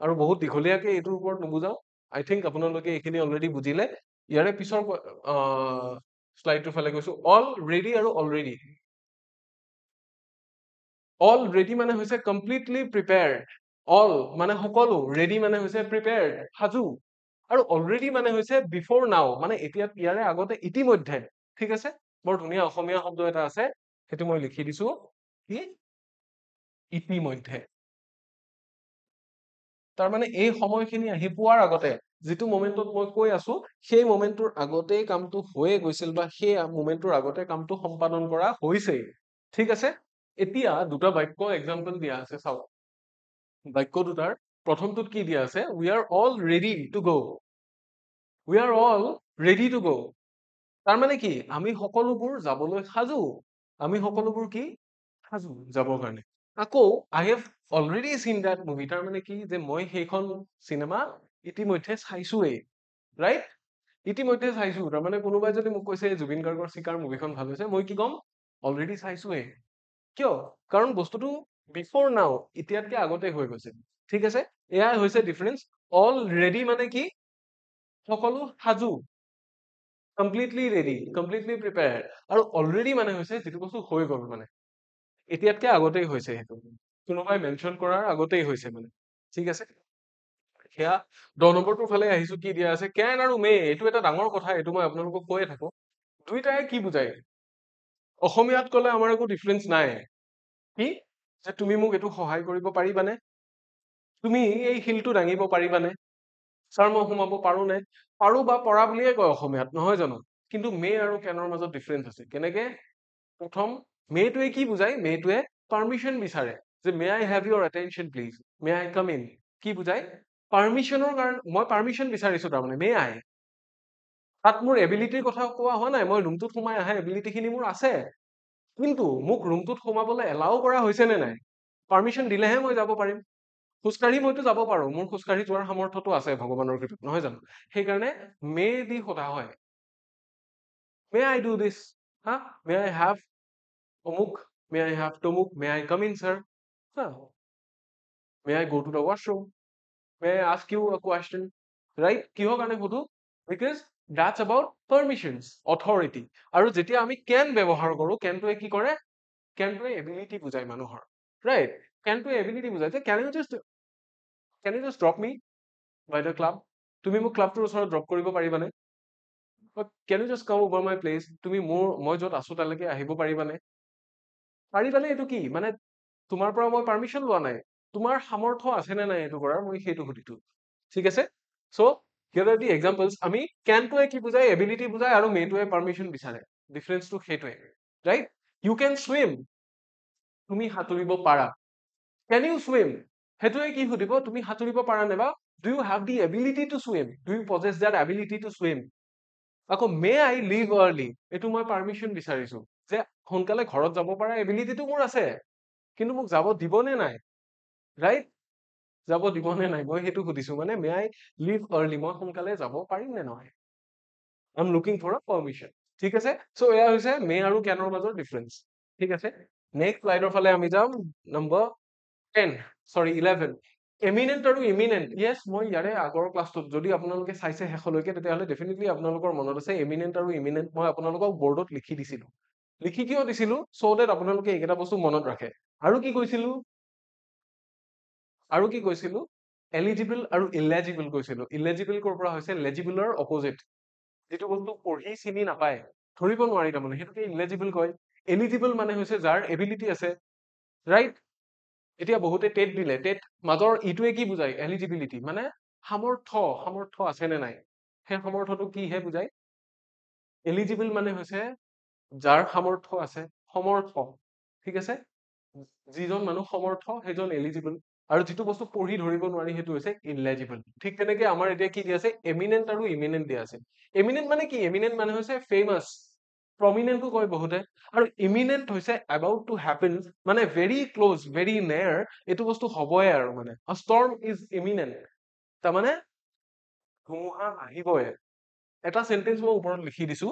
আৰু বহুত দীঘলীয়াকে এইটোৰ ওপৰত নুবুজাও আই থিংক আপোনালোকে এইখিনি অলৰেডি বুজিলে ইয়াৰে পিছৰ শ্লাইডটোৰ ফালে গৈছো অলৰেডি আৰু অলৰেডি অলৰেডি মানে হৈছে কমপ্লিটলি প্ৰিপেয়াৰ্ড অল মানে সকলো ৰেডি মানে হৈছে প্ৰিপেয়াৰ্ড সাজু আৰু অলৰেডি মানে হৈছে বিফৰ নাও মানে এতিয়া ইয়াৰে আগতে ইতিমধ্যে ঠিক আছে বৰ ধুনীয়া অসমীয়া শব্দ এটা আছে সেইটো মই লিখি দিছো কি ইতিমধ্যে তাৰমানে এই সময়খিনি আহি পোৱাৰ আগতে যিটো মোমেন্টত মই কৈ আছো সেই মোমেন্টৰ আগতেই কামটো হৈয়ে গৈছিল বা সেই মোমেন্টৰ আগতে কামটো সম্পাদন কৰা হৈছে ঠিক আছে এতিয়া দুটা বাক্য এক্সাম্পল দিয়া আছে চাওক বাক্য দুটাৰ প্ৰথমটোত কি দিয়া আছে we are all ready to go we are all ready to go তাৰমানে কি আমি সকলোবোৰ যাবলৈ সাজু আমি সকলোবোৰ কি সাজু যাবৰ কাৰণে আকৌ আই হেভ অলৰেডি চিন দেট মুভি তাৰমানে কি যে মই সেইখন চিনেমা ইতিমধ্যে চাইছোৱেই ৰাইট ইতিমধ্যে চাইছো তাৰমানে কোনোবাই যদি মোক কৈছে জুবিন গাৰ্গৰ চিকাৰ মুভিখন ভাল হৈছে মই কি ক'ম অলৰেডি চাইছোৱেই কিয় কাৰণ বস্তুটো বিফৰ নাও এতিয়াতকে আগতে হৈ গৈছে ঠিক আছে এয়া হৈছে ডিফাৰেন্স অলৰেডি মানে কি সকলো সাজু কমপ্লিটলি ৰেডি কমপ্লিটলি প্ৰিপেয়াৰ্ড আৰু অলৰেডি মানে হৈছে যিটো বস্তু হৈ গ'ল মানে এতিয়াতকে আগতেই হৈছে সেইটো কোনোবাই মেনশ্যন কৰাৰ আগতেই হৈছে মানে ঠিক আছে সেয়া 10 নম্বৰটোৰ ফালে আহিছো কি দিয়া আছে কেন আৰু মে এইটো এটা ডাঙৰ কথা এইটো মই আপোনালোকক কৈয়ে থাকো দুইটাই কি বুজায় অসমীয়াত কলে আমাৰ একো ডিফাৰেন্স নাই কি যে তুমি মোক এইটো সহায় কৰিব পাৰিবানে তুমি এই শিলটো দাঙিব পাৰিবানে ছাৰ মই সোমাব পাৰো নে পাৰো বা পৰা বুলিয়ে কয় অসমীয়াত নহয় জানো কিন্তু মে আৰু কেনৰ মাজত ডিফাৰেন্স আছে কেনেকে প্ৰথম মেটোৱে কি বুজায় মেটোৱে পাৰ্মিশ্যন বিচাৰে যে may I have Euro attention please may I come in কি বুজায় পাৰ্মিশ্যনৰ কাৰণে মই পাৰ্মিশ্যন বিচাৰিছো তাৰমানে মে আই তাত মোৰ এবিলিটিৰ কথা কোৱা হোৱা নাই মই ৰুমটোত সোমাই অহা এবিলিটিখিনি মোৰ আছে কিন্তু মোক ৰুমটোত সোমাবলৈ এলাও কৰা হৈছে নে নাই পাৰ্মিশ্যন দিলেহে মই যাব পাৰিম খোজকাঢ়ি মইতো যাব পাৰো মোৰ খোজকাঢ়ি যোৱাৰ সামৰ্থ্যটো আছে ভগৱানৰ কৃপাত নহয় জানো সেইকাৰণে মে দি সোধা হয় মে আই ডু দিছ হা মে আই হেভ অমুক মে আই হেভ তমুক may I come in sir may I go to the washroom may I ask U আ কুৱেশ্যন ৰাইট কিহৰ কাৰণে সোধো because that's about permissions authority আৰু যেতিয়া আমি can ব্যৱহাৰ কৰো canটোৱে কি কৰে canটোৱে এবিলিটি বুজায় মানুহৰ ৰাইট canটোৱে এবিলিটি বুজায় যে can you just drop me by the club তুমি মোক ক্লাবটোৰ ওচৰত ড্ৰপ কৰিব পাৰিবানে can you just come over my place তুমি মই য'ত আছো তালৈকে আহিব পাৰিবানে পাৰিবানে এইটো কি মানে তোমাৰ পৰা মই পাৰ্মিশ্যন লোৱা নাই তোমাৰ সামৰ্থ্য আছে নে নাই এইটো কৰাৰ মই সেইটো সুধিছো ঠিক আছে চ' here are the examples আমি canটোৱে কি বুজায় এবিলিটি বুজায় আৰু মেটোৱে পাৰ্মিশ্যন বিচাৰে ডিফাৰেন্সটো সেইটোৱে ৰাইট ইউ কেন সুইম তুমি সাঁতুৰিব পাৰা can you swim সেইটোৱে কি সুধিব তুমি সাঁতুৰিব পাৰা নে বা do you have the ability to swim do you possess that ability to swim আকৌ may I leave early এইটো মই পাৰ্মিশ্যন বিচাৰিছো যে সোনকালে ঘৰত যাব পৰা এবিলিটিটো মোৰ আছে কিন্তু মোক যাব দিবনে নাই ৰাইট যাব দিবনে নাই মই সেইটো সুধিছো মানে মে আই লিভ আৰ্লি মই সোনকালে যাব পাৰিম নে নহয় I am looking for a permission ঠিক আছে চ' এয়া হৈছে মে আৰু কেনৰ মাজৰ ডিফাৰেন্স ঠিক আছে নেক্সট স্লাইডৰ ফালে আমি যাম নম্বৰ 11 এমিনেন্ট আৰু ইমিনেন্ট য়েছ মই ইয়াৰে আগৰ ক্লাছটোত যদি আপোনালোকে চাইছে শেষলৈকে তেতিয়াহ'লে ডেফিনেটলি আপোনালোকৰ মনত আছে এমিনেন্ট আৰু ইমিনেন্ট মই আপোনালোকক বৰ্ডত লিখি দিছিলো লিখি কিয় দিছিলো চ' ডেট আপোনালোকে এইকেইটা বস্তু মনত ৰাখে আৰু কি কৈছিলো এলিজিবল আৰু ইলেজিবল কৈছিলো ইলেজিবল ক'ৰ পৰা হৈছে লেজিবলৰ অপজিট যিটো বস্তু পঢ়ি চিনি নাপায় ধৰিব নোৱাৰি তাৰমানে সেইটোকে ইলেজিবল কয় এলিজিবল মানে হৈছে যাৰ এবিলিটি আছে ৰাইট এতিয়া বহুতে টেট দিলে টেট মাজৰ ইটোৱে কি বুজায় এলিজিবিলিটি মানে সামৰ্থ্য আছে নে নাই সেই সামৰ্থ্যটো কিহে বুজায় এলিজিবল মানে হৈছে যাৰ সামৰ্থ্য আছে সমৰ্থ ঠিক আছে যিজন মানুহ সমৰ্থ সেইজন এলিজিবল আৰু যিটো বস্তু পঢ়ি ধৰিব নোৱাৰি সেইটো হৈছে ইলেজিবল ঠিক তেনেকে আমাৰ এতিয়া কি দিয়া আছে এমিনেন্ট আৰু ইমিনেন্ট দিয়া আছে এমিনেন্ট মানে কি এমিনেন্ট মানে হৈছে ফেমাছ প্ৰমিনেন্টটো কয় বহুতে আৰু ইমিনেন্ট হৈছে about to happen মানে very close very near এইটো বস্তু হ'বই আৰু মানে a storm is imminent তাৰমানে ধুমুহা আহিবই। এটা সেন্টেন্স মই ওপৰত লিখি দিছো,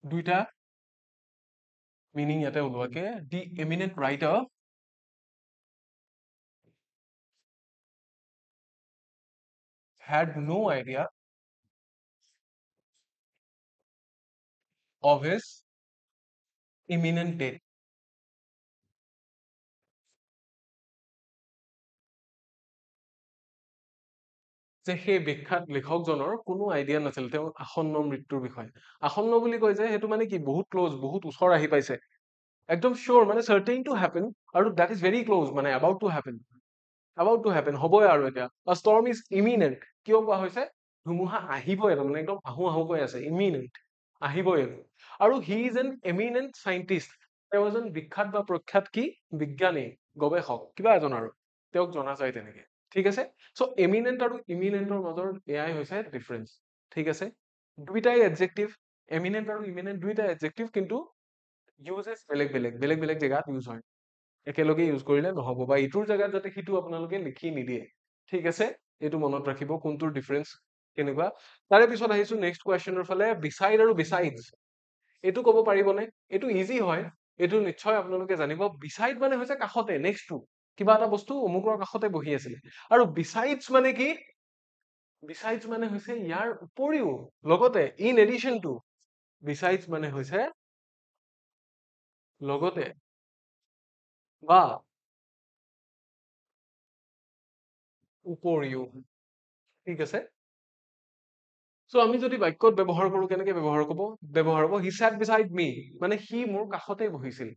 দুইটা মিনিং ইয়াতে ওলোৱাকে, the eminent writer had no idea of his imminent death. যে সেই বিখ্যাত লেখকজনৰ কোনো আইডিয়া নাছিল তেওঁৰ আসন্ন মৃত্যুৰ বিষয়ে। আসন্ন বুলি কয় যে সেইটো মানে কি বহুত ক্লোজ, বহুত ওচৰ আহি পাইছে, একদম শিয়ৰ, মানে চাৰ্টেইন টু হেপেন, আৰু দ্যাট ইজ ভেৰি ক্লোজ, মানে এবাউট টু হেপেন, হ'বই আৰু এতিয়া। ষ্টৰ্ম ইজ ইমিনেন্ট, কিয় কোৱা হৈছে? ধুমুহা আহিবই, তাৰমানে একদম আহো আহোকৈ আছে, ইমিনেন্ট, আহিবই। আৰু he is an eminent scientist, তেওঁ এজন বিখ্যাত বা প্ৰখ্যাত কি বিজ্ঞানী, গৱেষক, কিবা এজন আৰু, তেওঁক জনা যায় তেনেকে। ঠিক আছে, চ' এমিনেন্ট আৰু ইমিনেন্টৰ মাজৰ এয়াই হৈছে ডিফাৰেন্স। ঠিক আছে, দুইটাই এডজেক্টিভ, এমিনেন্ট আৰু ইমিনেন্ট দুইটা এডজেক্টিভ, কিন্তু ইউজেছ বেলেগ বেলেগ, বেলেগ বেলেগ জেগাত ইউজ হয়, একেলগে ইউজ কৰিলে নহব, বা ইটোৰ জেগাত যাতে সিটো আপোনালোকে লিখি নিদিয়ে। ঠিক আছে, এইটো মনত ৰাখিব কোনটোৰ ডিফাৰেন্স কেনেকুৱা। তাৰে পিছত আহিছো নেক্সট কুৱেশ্যনৰ ফালে, বিচাইড আৰু বিচাইডছ। এইটো ক'ব পাৰিবনে? এইটো ইজি হয়, এইটো নিশ্চয় আপোনালোকে জানিব। বিচাইড মানে হৈছে কাষতে, নেক্সট টু, কিবা এটা বস্তু অমুকৰ কাষতে বহি আছিলে। আৰু বিচাইডছ মানে কি? বিচাইডছ মানে হৈছে ইয়াৰ উপৰিও, লগতে, ইন এডিশ্যন টু। বিচাইডছ মানে হৈছে লগতে বা উপৰিও। ঠিক আছে, চ' আমি যদি বাক্যত ব্যৱহাৰ কৰো, কেনেকে ব্যৱহাৰ হব? হি sat beside me, মানে সি মোৰ কাষতে বহিছিল।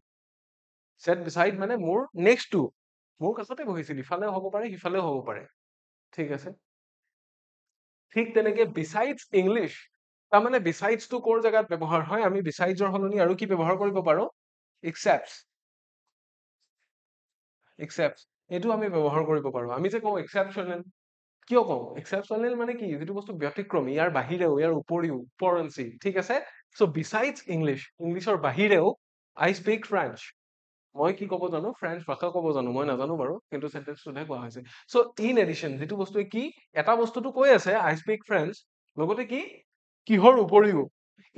sat beside মানে মোৰ নেক্সট টু, মোৰ কাষতে বহিছিল, ইফালেও হ'ব পাৰে সিফালেও হ'ব পাৰে। ঠিক আছে, ঠিক তেনেকে besides English, তাৰমানে besides টো কৰ জেগাত ব্যৱহাৰ হয়? আমি besides ৰ সলনি আৰু কি ব্যৱহাৰ কৰিব পাৰো? excepts, এইটো আমি ব্যৱহাৰ কৰিব পাৰো। আমি যে কওঁ exceptional, কিয় কওঁ এক্সেপচনেল? মানে কি? যিটো বস্তু ব্যতিক্ৰমী, ইয়াৰ বাহিৰেও, ইয়াৰ উপৰিও, উপৰঞ্চি। ঠিক আছে, চ' বিচাইডছ ইংলিছ, ইংলিছৰ বাহিৰেও, আই স্পীক ফ্ৰেঞ্চ, মই কি ক'ব জানো? ফ্ৰেঞ্চ ভাষা ক'ব জানো। মই নাজানো বাৰু, কিন্তু চেন্টেন্সটোতহে কোৱা হৈছে। চ' ইন এডিশ্যন, যিটো বস্তুৱে কি, এটা বস্তুটো কৈ আছে আই স্পীক ফ্ৰেঞ্চ, লগতে কি, কিহৰ উপৰিও?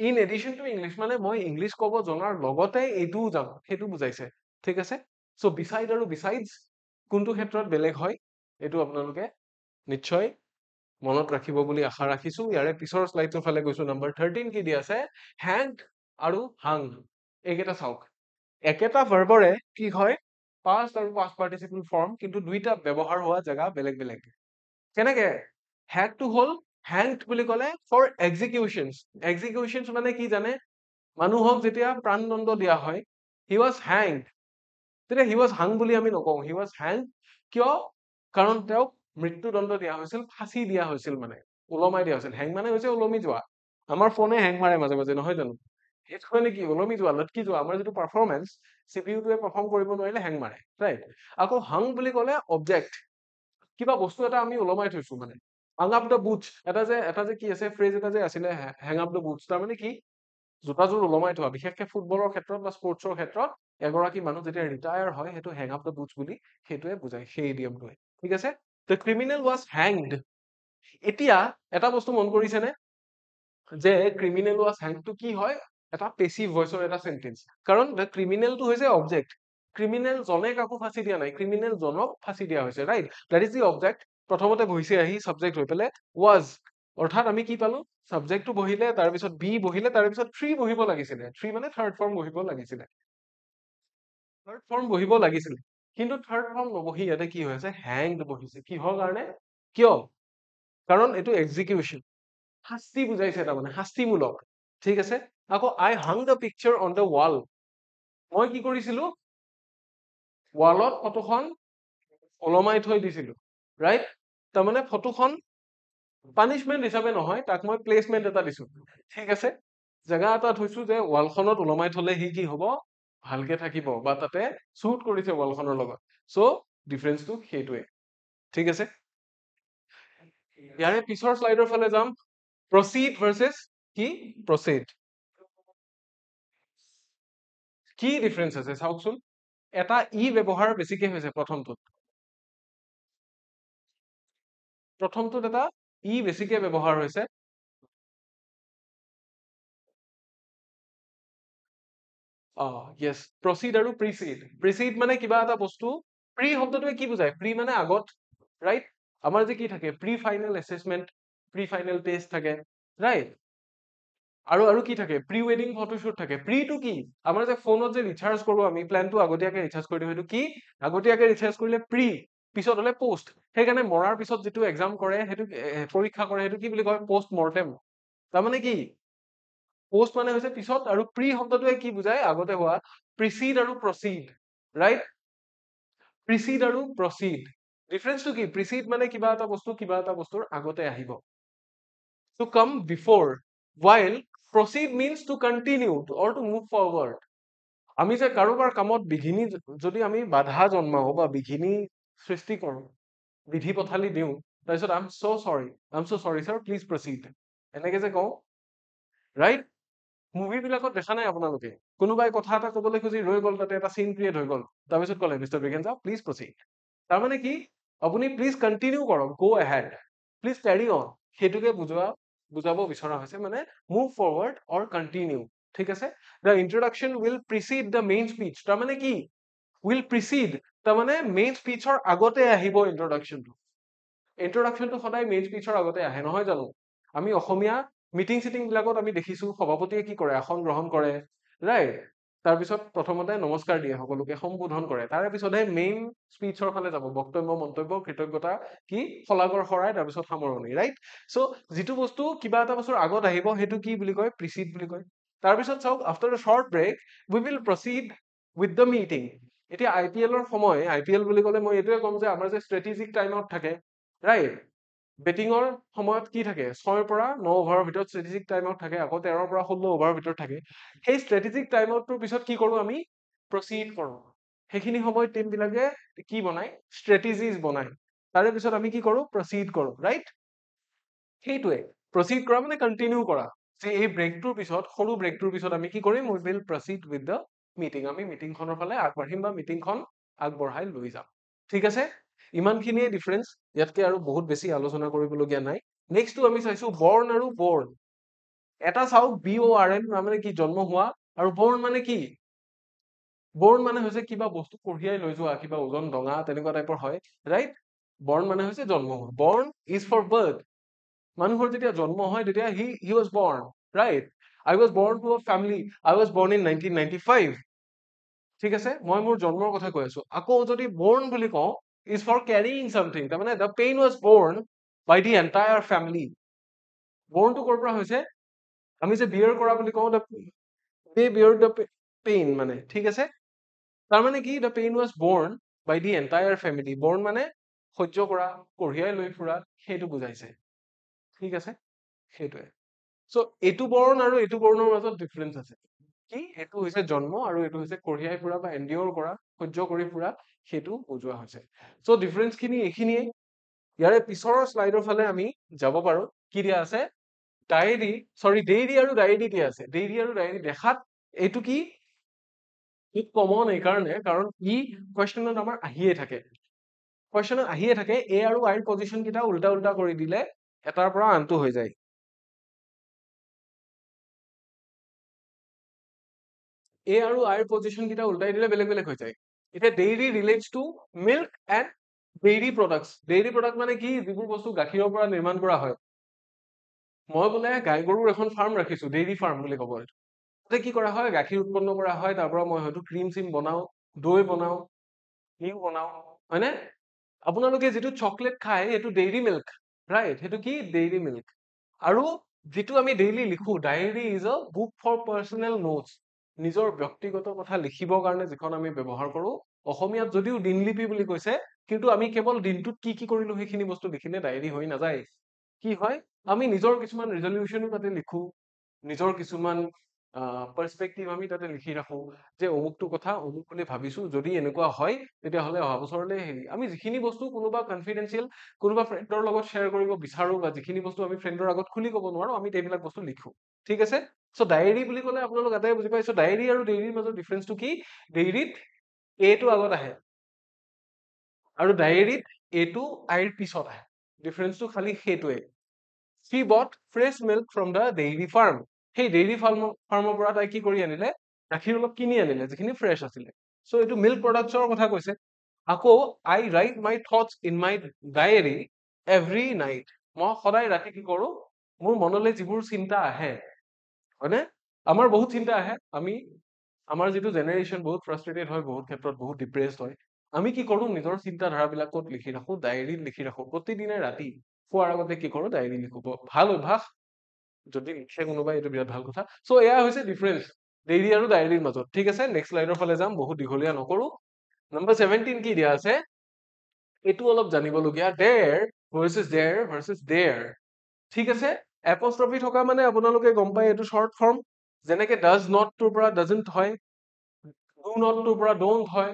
ইন এডিশ্যন টু ইংলিছ, মানে মই ইংলিছ ক'ব জনাৰ লগতে এইটোও জানো, সেইটো বুজাইছে। ঠিক আছে, চ' বিচাইড আৰু বিচাইডছ কোনটো ক্ষেত্ৰত বেলেগ হয়, এইটো আপোনালোকে নিশ্চয় মনত ৰাখিব বুলি আশা ৰাখিছো। ইয়াৰে পিছৰ শ্লাইডৰ ফালে গৈছো, নম্বৰ 13 কি দি আছে? হ্যাংড আৰু হাং, এইকেইটা চাওক। একেটা ভাৰ্বৰে কি হয়? পাষ্ট আৰু পাষ্ট পাৰ্টিচিপল ফৰ্ম, কিন্তু দুইটা ব্যৱহাৰ হোৱা জেগা বেলেগ বেলেগ। কেনেকে? হ্যাডটো হ'ল, হ্যাংড বুলি ক'লে ফৰ এক্সিকিউশনছ। এক্সিকিউশনছ মানে কি জানে? মানুহক যেতিয়া প্ৰাণদণ্ড দিয়া হয়, হি ৱাজ হ্যাংড, তেতিয়া হি ৱাজ হাং বুলি আমি নকওঁ, হি ৱাজ হ্যাংড। কিয়? কাৰণ তেওঁক মৃত্যুদণ্ড দিয়া হৈছিল, ফাঁচি দিয়া হৈছিল, মানে ওলমাই দিয়া হৈছিল। হেং মানে হৈছে ওলমি যোৱা। আমাৰ ফোনে হেং মাৰে মাজে মাজে, নহয় জানো? সেইটো মানে কি? ওলমি যোৱা, লটকি যোৱা। আমাৰ যিটো পাৰফৰ্মেঞ্চ, চিপিইউটোৱে পাৰফৰ্ম কৰিব নোৱাৰিলে হেং মাৰে, ৰাইট? আকৌ হাং বুলি ক'লে অবজেক্ট, কিবা বস্তু এটা আমি ওলমাই থৈছো, মানে হাং আপ দ্য বুটছ, এটা যে কি আছে, ফ্ৰেজ এটা যে আছিলে, হেং আপ দ্য বুটছ, তাৰমানে কি? জোতাযোৰ ওলমাই থোৱা। বিশেষকে ফুটবলৰ ক্ষেত্ৰত বা স্পৰ্টছৰ ক্ষেত্ৰত এগৰাকী মানুহ যেতিয়া ৰিটায়াৰ হয়, সেইটো হেং আপ দ্য বুটছ বুলি সেইটোৱে বুজায়, সেই ইডিয়মটোৱে। ঠিক আছে, দ্য ক্ৰিমিনেল ৱাজ হ্যাংড। এতিয়া এটা বস্তু মন কৰিছেনে, যে ক্ৰিমিনেল ৱাজ হ্যাংডটো কি হয়? এটা পেচিভ ভইচৰ এটা সেন্টেন্স, কাৰণ দ্য ক্ৰিমিনেলটো হৈছে অবজেক্ট। ক্ৰিমিনেল জনে কাকো ফাঁচি দিয়া নাই, ক্ৰিমিনেল জনক ফাঁচি দিয়া হৈছে, right? That is the object. প্ৰথমতে বহিছে আহি সাবজেক্ট হৈ পেলাই ৱাজ, অৰ্থাৎ আমি কি পালো? সাবজেক্টটো বহিলে, তাৰপিছত বি বহিলে, তাৰপিছত থ্ৰী বহিব লাগিছিলে। থ্ৰী মানে থাৰ্ড ফৰ্ম বহিব লাগিছিলে, কিন্তু থাৰ্ড ফৰ্ম নবহি ইয়াতে কি হৈছে? হ্যাংড বহিছে। কিহৰ কাৰণে? কিয়? কাৰণ এইটো এক্সিকিউশন, শাস্তি বুজাইছে, তাৰমানে শাস্তিমূলক। ঠিক আছে, আকৌ I hang the picture on the wall, মই কি কৰিছিলো? ৱালত ফটোখন ওলমাই থৈ দিছিলো, ৰাইট? তাৰমানে ফটোখন পানিচমেন্ট হিচাপে নহয়, তাক মই প্লেচমেন্ট এটা দিছো। ঠিক আছে, জেগা এটা থৈছো যে ৱালখনত ওলমাই থলে সি কি হব? ভালকে থাকিব, বা তাতে শ্বুট কৰিছে ৱালখনৰ লগত। চ' ডিফাৰেন্সটো সেইটোৱে। ঠিক আছে, ইয়াৰে পিছৰ শ্লাইডৰ ফালে যাম। প্ৰচিড ভাৰ্চেছ কি? প্ৰচিড, কি ডিফাৰেন্স আছে চাওকচোন। এটা ই ব্যৱহাৰ বেছিকে হৈছে প্ৰথমটোত এটা ই বেছিকে ব্যৱহাৰ হৈছে য়েছ প্ৰচিড আৰু প্ৰিচিড মানে কিবা এটা বস্তু প্ৰি শব্দটোৱে কি বুজায় প্ৰি মানে আগত ৰাইট আমাৰ যে কি থাকে pre final assessment pre final test থাকে ৰাইট আৰু কি থাকে প্ৰি ৱেডিং ফটোশ্বুট থাকে প্ৰিটো কি আমাৰ যে ফোনত যে ৰিচাৰ্জ কৰো আমি প্লেনটো আগতীয়াকে ৰিচাৰ্জ কৰি দিওঁ সেইটো কি আগতীয়াকে ৰিচাৰ্জ কৰিলে প্ৰি পিছত হলে পোষ্ট সেইকাৰণে মৰাৰ পিছত যিটো এক্সাম কৰে সেইটো পৰীক্ষা কৰে সেইটো কি বুলি কয় পোষ্ট মৰ্টেম তাৰমানে কি পোষ্ট মানে হৈছে পিছত আৰু প্ৰি শব্দটোৱে কি বুজায় আগতে হোৱা প্ৰিচিড আৰু প্ৰচিড ৰাইট প্ৰিচিড আৰু প্ৰচিড ডিফাৰেন্সটো কি প্ৰিচিড মানে কিবা এটা বস্তুৰ আগতে আহিব to come before while proceed means to continue or to move forward আমি যে কাৰোবাৰ কামত বিঘিনি যদি আমি বাধা জন্মাও বা বিঘিনি সৃষ্টি কৰো বিধি পথালি দিওঁ তাৰপিছত I am so sorry sir please proceed এনেকে যে কওঁ ৰাইট মুভি বিলাকত দেখা নাই আপোনালোকে কোনোবাই কথা এটা কবলৈ খুজি ৰৈ গল তাতে এটা চিন ক্ৰিয়েট হৈ গল তাৰপিছত কলে মিষ্টাৰ ব্ৰিগেঞ্জা প্লিজ প্ৰচিড তাৰমানে কি আপুনি প্লিজ কণ্টিনিউ কৰক গো এহেড প্লিজ কেৰি অন সেইটোকে বুজাব বিচৰা হৈছে মানে মুভ ফৰৱাৰ্ড অৰ কণ্টিনিউ ঠিক আছে the introduction will precede the main speech তাৰমানে কি উইল প্ৰিচিড তাৰমানে মেইন স্পীচৰ আগতে আহিব ইন্ট্ৰডাকশ্যনটো সদায় মেইন স্পীচৰ আগতে আহে নহয় জানো আমি অসমীয়া মিটিং চিটিং বিলাকত আমি দেখিছো সভাপতিয়ে কি কৰে আসন গ্ৰহণ কৰে ৰাইট তাৰপিছত প্ৰথমতে নমস্কাৰ দিয়ে সকলোকে সম্বোধন কৰে তাৰে পিছতহে মেইন স্পীচৰ ফালে যাব বক্তব্য মন্তব্য কৃতজ্ঞতা কি শলাগৰ শৰাই তাৰপিছত সামৰণি ৰাইট চ' যিটো বস্তু কিবা এটা বস্তুৰ আগত আহিব সেইটো কি বুলি কয় প্ৰিচিড বুলি কয় তাৰপিছত চাওক after a short break we will proceed with the meeting এতিয়া IPL ৰ সময় IPL বুলি ক'লে মই এইটোৱে ক'ম যে আমাৰ যে ষ্ট্ৰেটেজিক টাইমত থাকে ৰাইট বেটিঙৰ সময়ত কি থাকে 6ৰ পৰা 9 অভাৰৰ ভিতৰত ষ্ট্ৰেটেজিক টাইমত থাকে আকৌ 13ৰ পৰা 16 অভাৰৰ ভিতৰত থাকে সেই ষ্ট্ৰেটেজিক টাইমটোৰ পিছত কি কৰো আমি প্ৰচিড কৰো সেইখিনি সময়ত টিম বিলাকে কি বনাই ষ্ট্ৰেটেজিজ বনাই তাৰে পিছত আমি কি কৰো প্ৰচিড কৰো ৰাইট সেইটোৱে প্ৰচিড কৰা মানে কণ্টিনিউ কৰা যে এই ব্ৰেকটোৰ পিছত সৰু ব্ৰেকটোৰ পিছত আমি কি কৰিম we will proceed with the meeting আমি মিটিংখনৰ ফালে আগবাঢ়িম বা মিটিংখন আগবঢ়াই লৈ যাম ঠিক আছে ইমানখিনিয়ে ডিফাৰেন্স ইয়াতকে আৰু বহুত বেছি আলোচনা কৰিবলগীয়া নাই নেক্সটটো আমি চাইছো বৰ্ণ আৰু বৰ্ণ এটা চাওক BORN মানে কি জন্ম হোৱা আৰু বৰ্ণ মানে কি বৰ্ণ মানে হৈছে কিবা বস্তু কঢ়িয়াই লৈ যোৱা কিবা ওজন ডঙা তেনেকুৱা টাইপৰ হয় ৰাইট বৰ্ণ মানে হৈছে জন্ম হোৱা বৰ্ণ ইজ ফৰ বাৰ্থ মানুহৰ যেতিয়া জন্ম হয় তেতিয়া হি ৱাজ বৰ্ণ ৰাইট আই ৱাজ বৰ্ণ to a family I was বৰ্ণ ইন 1995 ঠিক আছে মই মোৰ জন্মৰ কথা কৈ আছো আকৌ যদি বৰ্ণ বুলি কওঁ ইজ ফৰ কেৰিং সামথিং তাৰমানে দ্য পেইন ৱাজ বৰ্ণ বাই দি এণ্টায়াৰ ফেমিলি বৰ্ণটো ক'ৰ পৰা হৈছে আমি যে বিয়াৰ কৰা বুলি কওঁ দে বিয়াৰ দ্য পেইন মানে ঠিক আছে তাৰমানে কি দ্য পেইন ৱাজ বৰ্ণ বাই দি এণ্টায়াৰ ফেমিলি বৰ্ণ মানে সহ্য কৰা কঢ়িয়াই লৈ ফুৰা সেইটো বুজাইছে ঠিক আছে সেইটোৱে চ' এইটো বৰ্ণ আৰু এইটো বৰ্ণৰ মাজত ডিফাৰেন্স আছে কি এইটো হৈছে জন্ম আৰু এইটো হৈছে কঢ়িয়াই ফুৰা বা এণ্ডিঅৰ কৰা সহ্য কৰি ফুৰা সেইটো বুজোৱা হৈছে চ' ডিফাৰেন্স খিনি এইখিনিয়ে ইয়াৰে পিছৰ শ্লাইডৰ ফালে আমি যাব পাৰো কি দিয়া আছে ডেইৰী আৰু ডায়েৰী দিয়া আছে ডেইৰী আৰু ডায়েৰী দেখাত এইটো কি কমন এইকাৰণে কাৰণ ই কুৱেশ্যনত আমাৰ আহিয়ে থাকে এ আৰু আইৰ পজিশ্যন কেইটা উল্টা উল্টা কৰি দিলে এটাৰ পৰা আনটো হৈ যায় এ আৰু আইৰ পজিশ্যন কেইটা উল্টাই দিলে বেলেগ বেলেগ হৈ যায় এতিয়া dairy relates to milk and dairy product মানে কি যিবোৰ বস্তু গাখীৰৰ পৰা নিৰ্মাণ কৰা হয় মই বোলে গাই গৰুৰ এখন ফাৰ্ম ৰাখিছো ডেইৰী ফাৰ্ম বুলি ক'ব তাতে কি কৰা হয় গাখীৰ উৎপন্ন কৰা হয় তাৰ পৰা মই হয়তো ক্ৰীম চিম বনাও দৈ বনাও ঘিউ বনাও হয়নে আপোনালোকে যিটো চকলেট খায় সেইটো ডেইৰী মিল্ক ৰাইট সেইটো কি ডেইৰী মিল্ক আৰু যিটো আমি ডেইলি লিখো diary is a book for personal notes নিজৰ ব্যক্তিগত কথা লিখিবৰ কাৰণে যিখন আমি ব্যৱহাৰ কৰো অসমীয়াত যদিও দিনলিপি বুলি কৈছে কিন্তু আমি কেৱল দিনটোত কি কি কৰিলো সেইখিনি বস্তু লিখিলে ডায়েৰী হৈ নাযায় কি হয় আমি নিজৰ কিছুমান ৰিজলিউশ্যনো তাতে লিখো নিজৰ কিছুমান পাৰ্সপেক্টিভ আমি তাতে লিখি ৰাখো যে অমুকটো কথা অমুক বুলি ভাবিছো যদি এনেকুৱা হয় তেতিয়াহ'লে অহা বছৰলৈ হেৰি আমি যিখিনি বস্তু কোনোবা কনফিডেন্সিয়েল কোনোবা ফ্ৰেণ্ডৰ লগত শ্বেয়াৰ কৰিব বিচাৰো বা যিখিনি বস্তু আমি ফ্ৰেণ্ডৰ আগত খুলি ক'ব নোৱাৰো আমি এইবিলাক বস্তু লিখো ঠিক আছে চ' ডায়েৰী বুলি ক'লে আপোনালোক এটাই বুজি পাইছো ডায়েৰী আৰু ডেইৰীৰ মাজত ডিফাৰেন্সটো কি ডেইৰীত এটো আগত আহে আৰু ডায়েৰীত এটো আইৰ পিছত আহে ডিফাৰেন্সটো খালি সেইটোৱে she bought fresh milk from the dairy farm সেই ডেইৰী ফাৰ্মৰ পৰা তাই কি কৰি আনিলে গাখীৰ অলপ কিনি আনিলে যিখিনি ফ্ৰেছ আছিলে চ' এইটো মিল্ক প্ৰডাক্টছৰ কথা কৈছে আকৌ I write my thoughts in my diary every night মই সদায় ৰাতি কি কৰো মোৰ মনলৈ যিবোৰ চিন্তা আহে হয়নে আমাৰ বহুত চিন্তা আহে আমি আমাৰ যিটো জেনেৰেশ্যন বহুত ফ্ৰাষ্ট্ৰেটেড হয় বহুত ক্ষেত্ৰত বহুত ডিপ্ৰেছড হয় আমি কি কৰো নিজৰ চিন্তাধাৰাবিলাকত লিখি ৰাখো ডায়েৰীত লিখি ৰাখো প্ৰতিদিনে ৰাতি শোৱাৰ আগতে কি কৰো ডায়েৰী লিখো ভাল অভ্যাস যদি লিখে কোনোবাই এইটো বিৰাট ভাল কথা চ' এয়া হৈছে ডিফাৰেন্স ডেইৰী আৰু ডায়েৰীৰ মাজত ঠিক আছে নেক্সট স্লাইডৰ ফালে যাম বহুত দীঘলীয়া নকৰো নম্বৰ 17 কি দিয়া আছে এইটো অলপ জানিবলগীয়া দেৰ ঠিক আছে এপষ্ট্ৰফি থকা মানে আপোনালোকে গম পায় এইটো শৰ্ট ফৰ্ম যেনেকে ডাজ নট টোৰ পৰা ডাজন্ট হয় ডু নট টোৰ পৰা ডোন্ট হয়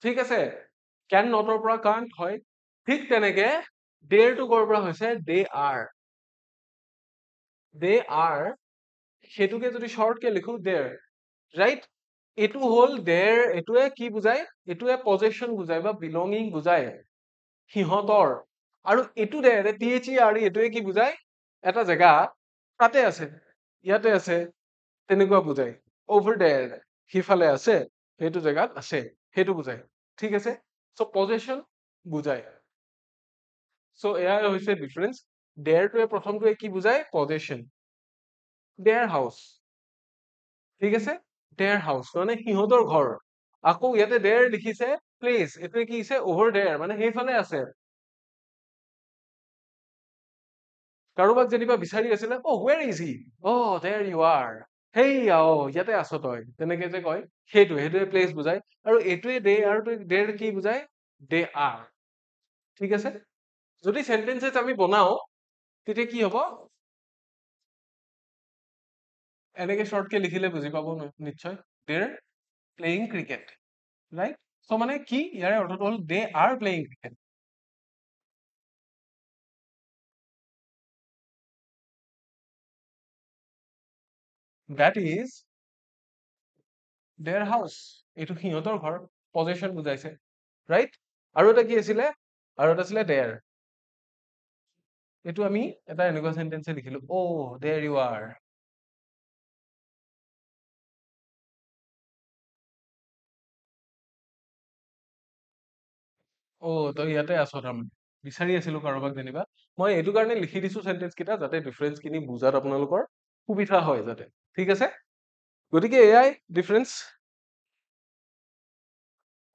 ঠিক আছে কেন নটৰ পৰা কান্ট হয় ঠিক তেনেকে দেৰ টো কৰ পৰা হৈছে দে আৰ সেইটোকে যদি শৰ্টকে লিখো দেৰ ৰাইট এইটো হ'ল দেৰ এইটোৱে কি বুজায় এইটোৱে পজেশ্যন বুজায় বা বিলঙিং বুজায় সিহঁতৰ আৰু এইটো দেৰ THERE এইটোৱে কি বুজায় এটা জেগা তাতে আছে ইয়াতে আছে তেনেকুৱা বুজায় অভাৰ দেৰ সিফালে আছে সেইটো জেগাত আছে সেইটো বুজায় ঠিক আছে চ' পজেশ্যন বুজায় চ' এয়া হৈছে ডিফাৰেন্স দেৰটোৱে প্ৰথমটোৱে কি বুজায় পজেশ্যন দেয়াৰ হাউচ ঠিক আছে দেয়াৰ হাউচ মানে সিহঁতৰ ঘৰ আকৌ ইয়াতে দেৰ লিখিছে প্লেচ এইটোৱে কি হৈছে অভাৰ দেয়াৰ মানে সেইফালে আছে কাৰোবাক যেনিবা বিচাৰি আছিলে where is he there you are সেইয়া ইয়াতে আছ তই তেনেকে যে কয় সেইটোৱে প্লেচ বুজায় আৰু এইটোৱে দে আৰু দেৰ কি বুজায় দে আৰ ঠিক আছে যদি সেন্টেন্সেছ আমি বনাও তেতিয়া কি হ'ব এনেকে শৰ্টকে লিখিলে বুজি পাব নিশ্চয় দেৰ প্লেয়িং ক্ৰিকেট ৰাইট চ' মানে কি ইয়াৰে অৰ্থটো হ'ল they are playing cricket that is their house এইটো সিহঁতৰ ঘৰ পজেশ্যন বুজাইছে ৰাইট আৰু এটা কি আছিলে আৰু এটা আছিলে দেৰ এইটো আমি এটা এনেকুৱা সেন্টেন্সে লিখিলো দেৰ ইউ আৰ তই ইয়াতে আছ তাৰমানে বিচাৰি আছিলো কাৰোবাক যেনিবা মই এইটো কাৰণে লিখি দিছো সেন্টেন্স কেইটা যাতে ডিফাৰেন্স খিনি বুজাত আপোনালোকৰ সুবিধা হয় যাতে ঠিক আছে গতিকে এয়াই ডিফাৰেন্স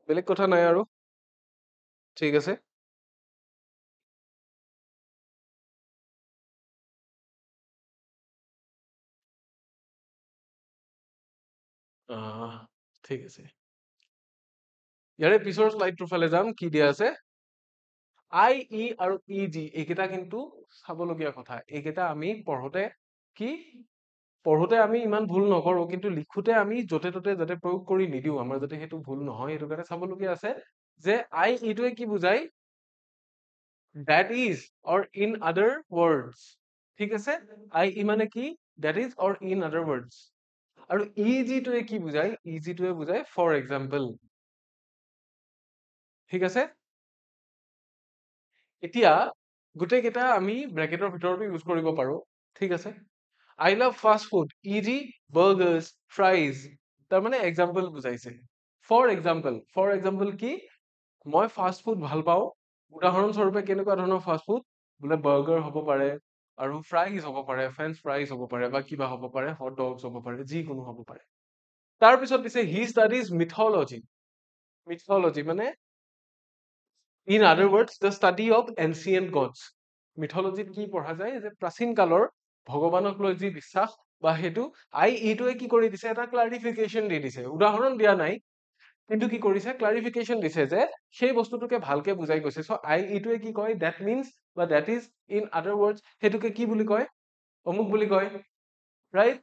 বেলেগ কথা নাই আৰু ঠিক আছে ঠিক আছে ইয়াৰে পিছৰ শ্লাইডটোৰ ফালে যাম কি দিয়া আছে ই আৰু জি এইকেইটা কিন্তু চাবলগীয়া কথা এইকেইটা আমি পঢ়োতে আমি ইমান ভুল নকৰো কিন্তু লিখোতে আমি য'তে ত'তে যাতে প্ৰয়োগ কৰি নিদিওঁ আমাৰ যাতে সেইটো ভুল নহয় সেইটো কাৰণে চাবলগীয়া আছে যে ইটোৱে কি বুজায় that is or in other words ঠিক আছে মানে কি that is or in other words আৰু ইজিটোৱে কি বুজায় ইজিটোৱে বুজায় ফৰ এক্সাম্পল ঠিক আছে এতিয়া গোটেই কেইটা আমি ব্ৰেকেটৰ ভিতৰতো ইউজ কৰিব পাৰো ঠিক আছে I love fast food e.g. burgers fries তাৰমানে এক্সাম্পল বুজাইছে ফৰ এক্সাম্পল কি মই ফাষ্ট ফুড ভাল পাওঁ উদাহৰণস্বৰূপে কেনেকুৱা ধৰণৰ ফাষ্ট ফুড বোলে বাৰ্গাৰ হ'ব পাৰে আৰু ফ্ৰাইজ হ'ব পাৰে ফ্ৰেঞ্চ ফ্ৰাইজ হ'ব পাৰে বা কিবা হ'ব পাৰে হট ডগছ হ'ব পাৰে যিকোনো হ'ব পাৰে তাৰপিছত দিছে হি ষ্টাডিজ মিথলজি মানে in other words the study of ancient gods মিথলজিত কি পঢ়া যায় যে প্ৰাচীন কালৰ ভগৱানক লৈ যি বিশ্বাস বা সেইটো এইটোৱে কি কৰি দিছে এটা ক্লাৰিফিকেশ্যন দি দিছে উদাহৰণ দিয়া নাই কিন্তু কি কৰিছে ক্লাৰিফিকেশ্যন দিছে যে সেই বস্তুটোকে ভালকে বুজাই গৈছে চ' এইটোৱে কি কয় that means বা that is in other words সেইটোকে কি বুলি কয় অমুক বুলি কয় ৰাইট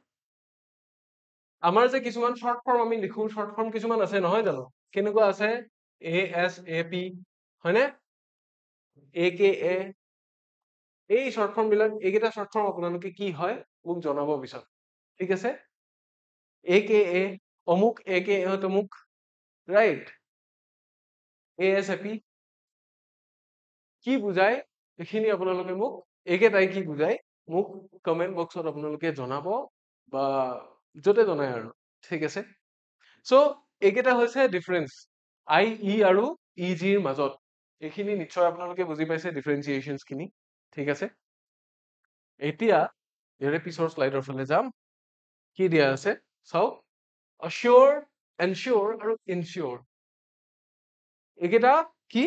আমাৰ যে কিছুমান শৰ্ট ফৰ্ম আমি লিখো শৰ্ট ফৰ্ম কিছুমান আছে নহয় জানো কেনেকুৱা আছে ASAP হয়নে AKA এই শৰ্ট ফৰ্ম বিলাক এইকেইটা শৰ্ট ফৰ্ম আপোনালোকে কি হয় মোক জনাব পিছত ঠিক আছে AKA অমুক AKA অমুক ৰাইট ASAP কি বুজায় এইখিনি আপোনালোকে মোক এইকেইটাই কি বুজায় মোক কমেন্ট বক্সত আপোনালোকে জনাব বা য'তে জনায় আৰু ঠিক আছে চ' এইকেইটা হৈছে ডিফাৰেঞ্চ আই ই আৰু ই জিৰ মাজত এইখিনি নিশ্চয় আপোনালোকে বুজি পাইছে ডিফাৰেঞ্চিয়েশ্যনছ খিনি ঠিক আছে এতিয়া ইয়াৰে পিছৰ শ্লাইডৰ ফালে যাম কি দিয়া আছে চাওক assure ensure আৰু ensure এইকেইটা কি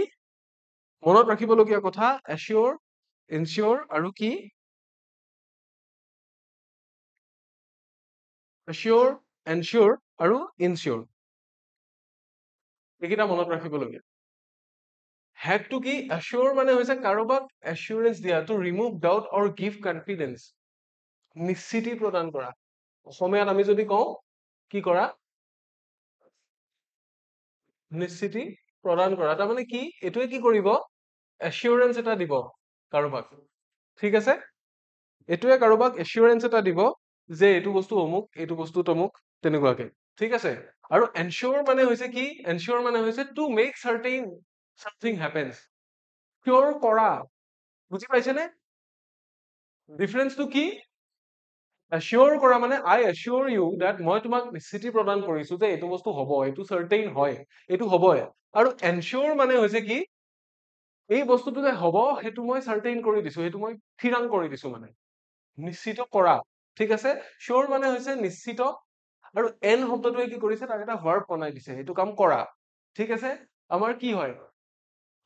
মনত ৰাখিবলগীয়া কথা assure ensure আৰু কি assure ensure আৰু insure এইকেইটা মনত ৰাখিবলগীয়া have to কি assure মানে হৈছে কাৰোবাক assurance দিয়া to remove doubt or give confidence নিশ্চিতি প্ৰদান কৰা অসমীয়াত আমি যদি কওঁ কি কৰা নিশ্চিতি প্ৰদান কৰা তাৰমানে কি এটোৱে কি কৰিব assurance এটা দিব কাৰোবাক ঠিক আছে এটোৱে কাৰোবাক assurance এটা দিব যে এটো বস্তু অমুক এটো বস্তু তমুক তেনেকুৱাকে ঠিক আছে আৰু ensure মানে হৈছে কি ensure মানে হৈছে to make certain something happens sure কৰা বুজি পাইছেনে ডিফাৰেন্সটো কি assure কৰা মানে I assure you that মই তোমাক নিশ্চিতি প্ৰদান কৰিছো যে এটো বস্তু হ'ব এটো certain হয় এটো হ'বই আৰু ensure মানে হৈছে কি এই বস্তুটো যে হ'ব হেতু মই certain কৰি দিছো হেতু মই থিৰাং কৰি দিছো মানে নিশ্চিত কৰা ঠিক আছে sure মানে হৈছে নিশ্চিত আৰু n শব্দটোৱে কি কৰিছে তাক এটা verb বনাই দিছে হেতু কাম কৰা ঠিক আছে আমাৰ কি হয়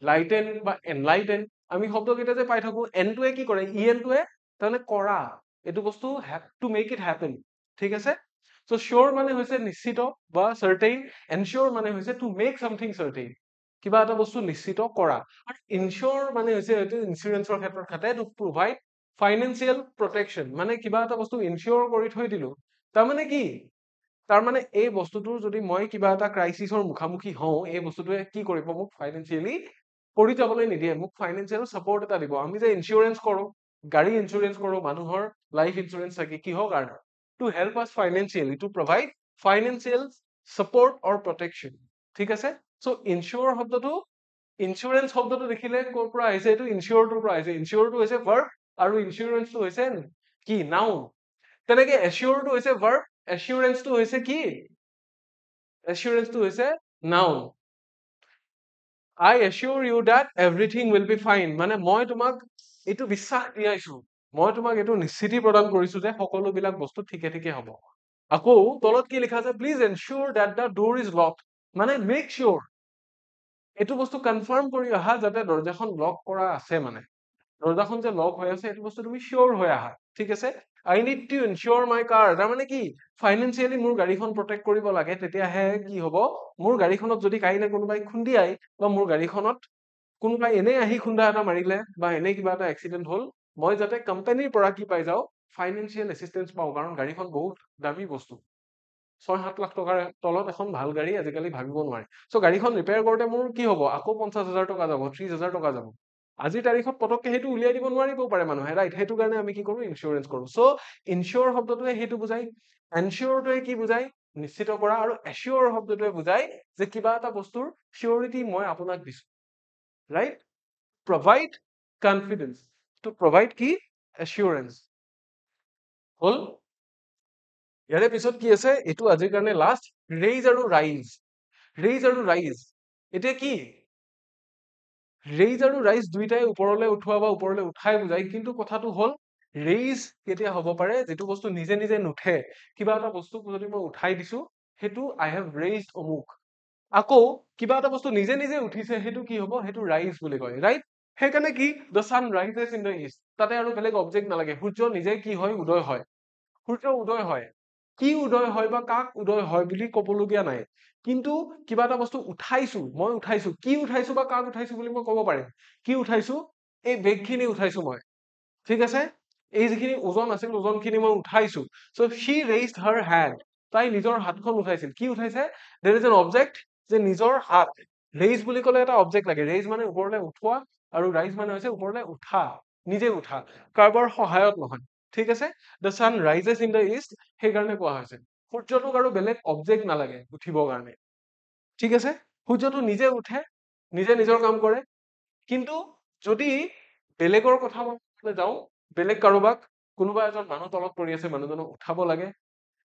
lighten বা enlighten আমি শব্দকেইটা যে পাই থাকো n টোৱে কি কৰে en টোৱে তানে কৰা এটো বস্তু have to make it happen ঠিক আছে so sure মানে হৈছে নিশ্চিত বা certain ensure মানে হৈছে to make something certain কিবা এটা বস্তু নিশ্চিত কৰা আৰু insure মানে হৈছে এটো ইন্সুৰেন্সৰ ক্ষেত্ৰত খাতে to provide financial protection মানে কিবা এটা বস্তু insure কৰি থৈ দিলো তাৰমানে কি তাৰমানে এই বস্তুটোৰ যদি মই কিবা এটা ক্ৰাইসিসৰ মুখামুখি হওঁ এই বস্তুটোৱে কি কৰিব মোক ফাইনান্সিয়ালি পৰি যাবলৈ নিদিয়ে মোক ফাইনান্সিয়াল সাপোৰ্ট এটা দিব আমি যে ইন্সুৰেন্স কৰো গাড়ী ইন্সুৰেন্স কৰো মানুহৰ লাইফ ইন্সুৰেন্স থাকে কিহৰ কাৰণে to help us financially to provide financial support or protection ঠিক আছে so insure শব্দটো ইন্সুৰেন্স শব্দটো দেখিলে কৰ পৰা আহিছে এটো insure টোৰ পৰা আহিছে insure টো হৈছে verb আৰু insurance টো হৈছে কি noun তেনেকে assure টো হৈছে verb assurance টো হৈছে কি assurance টো হৈছে noun I assure you that everything will be fine মানে মই তোমাক এটো বিশ্বাস দিয়াইছো মই তোমাক এটো নিশ্চিতি প্ৰদান কৰিছো যে সকলো বিলাক বস্তু ঠিকে ঠিকে হ'ব আকৌ তলত কি লিখা আছে please ensure that the door is locked মানে make sure এটো বস্তু কনফাৰ্ম কৰি আহা যাতে দৰজাখন লক কৰা আছে মানে দৰজাখন যে লক হৈ আছে এটো বস্তু তুমি শিওৰ হৈ আহা ঠিক আছে I need to ensure my car তাৰমানে কি ফাইনান্সিয়ালি মোৰ গাড়ীখন প্ৰটেক্ট কৰিব লাগে তেতিয়াহে কি হ'ব মোৰ গাড়ীখনত যদি কাইলে কোনোবাই খুন্দিয়াই বা মোৰ গাড়ীখনত কোনোবাই এনে আহি খুন্দা এটা মাৰিলে বা এনে কিবা এটা এক্সিডেন্ট হ'ল মই যাতে কোম্পানীৰ পৰা কি পাই যাও ফাইনান্সিয়াল এসিস্টেন্স পাও কাৰণ গাড়ীখন বহুত দামী বস্তু ৬-৭ লাখ টকাৰ তলত এখন ভাল গাড়ী আজিকালি ভাবিব নোৱাৰি সো গাড়ীখন ৰিপেয়াৰ কৰোতে মোৰ কি হ'ব আকৌ ৫০,০০০ টকা যাব ৩০,০০০ টকা যাব আজিৰ তাৰিখত পটককে হেতু উলিয়াই দিব নোৱাৰিবও পাৰে মানুহে ৰাইট হেতু কাৰণে আমি কি কৰো ইন্সুৰেন্স কৰো সো ইনস্যুৰ শব্দটোৱে হেতু বুজাই এনস্যুৰটোৱে কি বুজাই নিশ্চিত কৰা আৰু এস্যুৰ শব্দটোৱে বুজাই যে কিবা এটা বস্তুৰ সিউৰিটি মই আপোনাক দিছো right provide confidence to provide কি assurance হল ইয়াৰে পিছত কি আছে এটো আজিৰ কাৰণে লাষ্ট raise আৰু rise এতিয়া কি raise আৰু rise দুইটাই ওপৰলৈ উঠোৱা বা ওপৰলৈ উঠাই বুজাই কিন্তু কথাটো হল raise কেতিয়া হ'ব পাৰে যেটো বস্তু নিজে নিজে নুঠে কিবা এটা বস্তু যদি মই উঠাই দিছো হেতু I have raised অমুক আকৌ কিবা এটা বস্তু নিজে নিজে উঠিছে হেতু কি হ'ব হেতু rise বুলি কয় ৰাইট হেকানে কি the sun rises in the east তাতে আৰু বেলেগ অবজেক্ট নালাগে সূৰ্য নিজে কি হয় উদয় হয় সূৰ্য উদয় হয় কি উদয় হয় বা কাক উদয় হয় বুলি কবলগীয়া নাই কিন্তু কিবা এটা বস্তু উঠাইছো মই উঠাইছো কি উঠাইছো বা কাক উঠাইছো বুলি মই কব পাৰিম কি উঠাইছো এই বেগখিনি উঠাইছো মই ঠিক আছে এই যিখিনি ওজন আছিল ওজনখিনি মই উঠাইছো so she raised her hand তাই নিজৰ হাতখন উঠাইছিল কি উঠাইছে there is an object যে নিজৰ হাত raise বুলি ক'লে এটা অবজেক্ট লাগে raise মানে ওপৰলৈ উঠোৱা আৰু rise মানে হৈছে ওপৰলৈ উঠা নিজে উঠা কাৰোবাৰ সহায়ত নহয় ঠিক আছে the sun rises in the east সেই কাৰণে কোৱা হৈছে সূৰ্যটোক আৰু বেলেগ অবজেক্ট নালাগে উঠিবৰ কাৰণে ঠিক আছে সূৰ্যটো নিজে উঠে নিজে নিজৰ কাম কৰে। কিন্তু যদি বেলেগৰ কথা মই ক'বলৈ যাওঁ, বেলেগ কাৰোবাক কোনোবা এজন মানুহ তলত পৰি আছে, মানুহজনক উঠাব লাগে,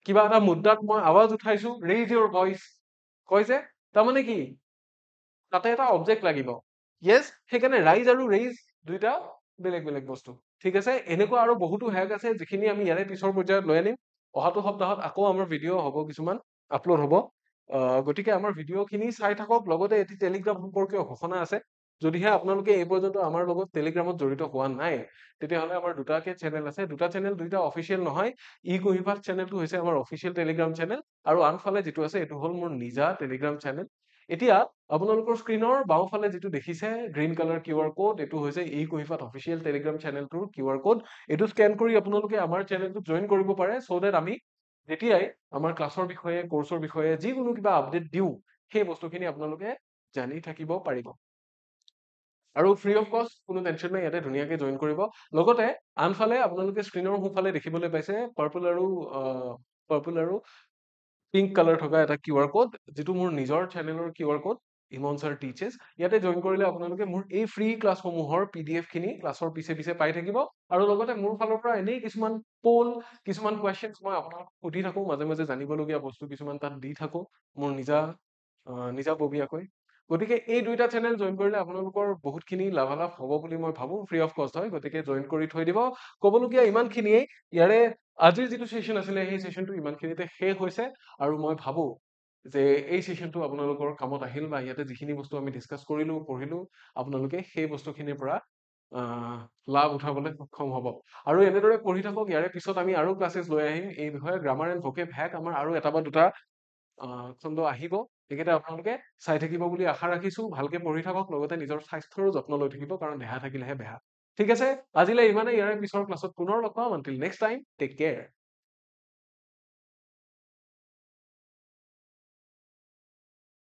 কিবা এটা মুদ্দাত মই আৱাজ উঠাইছো, ৰেইজ ইউৰ ভইচ কৈছে, তাৰমানে কি তাতে এটা অবজেক্ট লাগিব। য়েছ, সেইকাৰণে ৰাইজ আৰু ৰেইজ দুইটা বেলেগ বেলেগ বস্তু। ঠিক আছে, এনেকুৱা আৰু বহুতো হেক আছে যিখিনি আমি ইয়াৰে পিছৰ পৰ্যায়ত লৈ আনিম। অহাটো সপ্তাহত আকৌ আমাৰ ভিডিঅ' হ'ব, কিছুমান আপলোড হ'ব। গতিকে আমাৰ ভিডিঅ'খিনি চাই থাকক। লগতে এটি টেলিগ্ৰাম সম্পৰ্কীয় ঘোষণা আছে। যদিহে আপোনালোকে এই পৰ্যন্ত আমাৰ লগত টেলিগ্ৰামত জড়িত হোৱা নাই, তেতিয়াহ'লে আমাৰ দুটাকে চেনেল আছে। দুটা চেনেল, দুইটা অফিচিয়েল নহয়। ই কুঁহিপাত চেনেলটো হৈছে আমাৰ অফিচিয়েল টেলিগ্ৰাম চেনেল, আৰু আনফালে যিটো আছে এইটো হ'ল মোৰ নিজা টেলিগ্ৰাম চেনেল। এতিয়া আপোনালোকৰ স্ক্ৰীনৰ বাওঁফালে যিটো দেখিছে গ্ৰীণ কালাৰ QR কোড, এইটো হৈছে ই কুঁহিপাত অফিচিয়েল টেলিগ্ৰাম চেনেলটোৰ QR কোড। এইটো স্কেন কৰি আপোনালোকে আমাৰ চেনেলটোত জইন কৰিব পাৰে, চ' ডেট আমি যেতিয়াই আমাৰ ক্লাছৰ বিষয়ে, কোৰ্চৰ বিষয়ে যিকোনো কিবা আপডেট দিওঁ, সেই বস্তুখিনি আপোনালোকে জানি থাকিব পাৰিব। আৰু ফ্ৰী অফ কষ্ট, কোনো টেনশ্যন নাই, ইয়াতে ধুনীয়াকে জইন কৰিব। লগতে আনফালে আপোনালোকে স্ক্ৰীনৰ সোঁফালে দেখিবলৈ পাইছে পাৰ্পল আৰু পিংক কালাৰ থকা এটা QR কোড, যিটো মোৰ নিজৰ চেনেলৰ QR কোড, ইমন ছাৰ টিচেছ। ইয়াতে জইন কৰিলে আপোনালোকে মোৰ এই ফ্ৰী ক্লাছসমূহৰ PDF খিনি ক্লাছৰ পিছে পিছে পাই থাকিব। আৰু লগতে মোৰ ফালৰ পৰা এনেই কিছুমান পোল, কিছুমান কুৱেশ্যনছ মই আপোনালোকক সুধি থাকো, মাজে মাজে জানিবলগীয়া বস্তু কিছুমান তাত দি থাকো মোৰ নিজাববীয়াকৈ। গতিকে এই দুইটা চেনেল জইন কৰিলে আপোনালোকৰ বহুতখিনি লাভালাভ হ'ব বুলি মই ভাবো। ফ্ৰী অফ কষ্ট হয়, গতিকে জইন কৰি থৈ দিব। ক'বলগীয়া ইমানখিনিয়েই। ইয়াৰে আজিৰ যিটো ছেশ্যন আছিলে, সেই ছেশ্যনটো ইমানখিনিতে শেষ হৈছে। আৰু মই ভাবো যে এই ছেশ্যনটো আপোনালোকৰ কামত আহিল, বা ইয়াতে যিখিনি বস্তু আমি ডিছকাছ কৰিলো, পঢ়িলো, আপোনালোকে সেই বস্তুখিনিৰ পৰা লাভ উঠাবলৈ সক্ষম হ'ব। আৰু এনেদৰে পঢ়ি থাকক। ইয়াৰে পিছত আমি আৰু ক্লাছেছ লৈ আহিম এই বিষয়ে। গ্ৰামাৰ এণ্ড ভোকেব হেক আমাৰ আৰু এটা বা দুটা খণ্ড আহিব। এইকেইটা আপোনালোকে চাই থাকিব বুলি আশা ৰাখিছো। ভালকে পঢ়ি থাকক, লগতে নিজৰ স্বাস্থ্যৰো যত্ন লৈ থাকিব, কাৰণ দেহা থাকিলেহে বেহা। ঠিক আছে, আজিলৈ ইমানেই। ইয়াৰে পিছৰ ক্লাছত পুনৰ লগ পাম। Until next time, take care.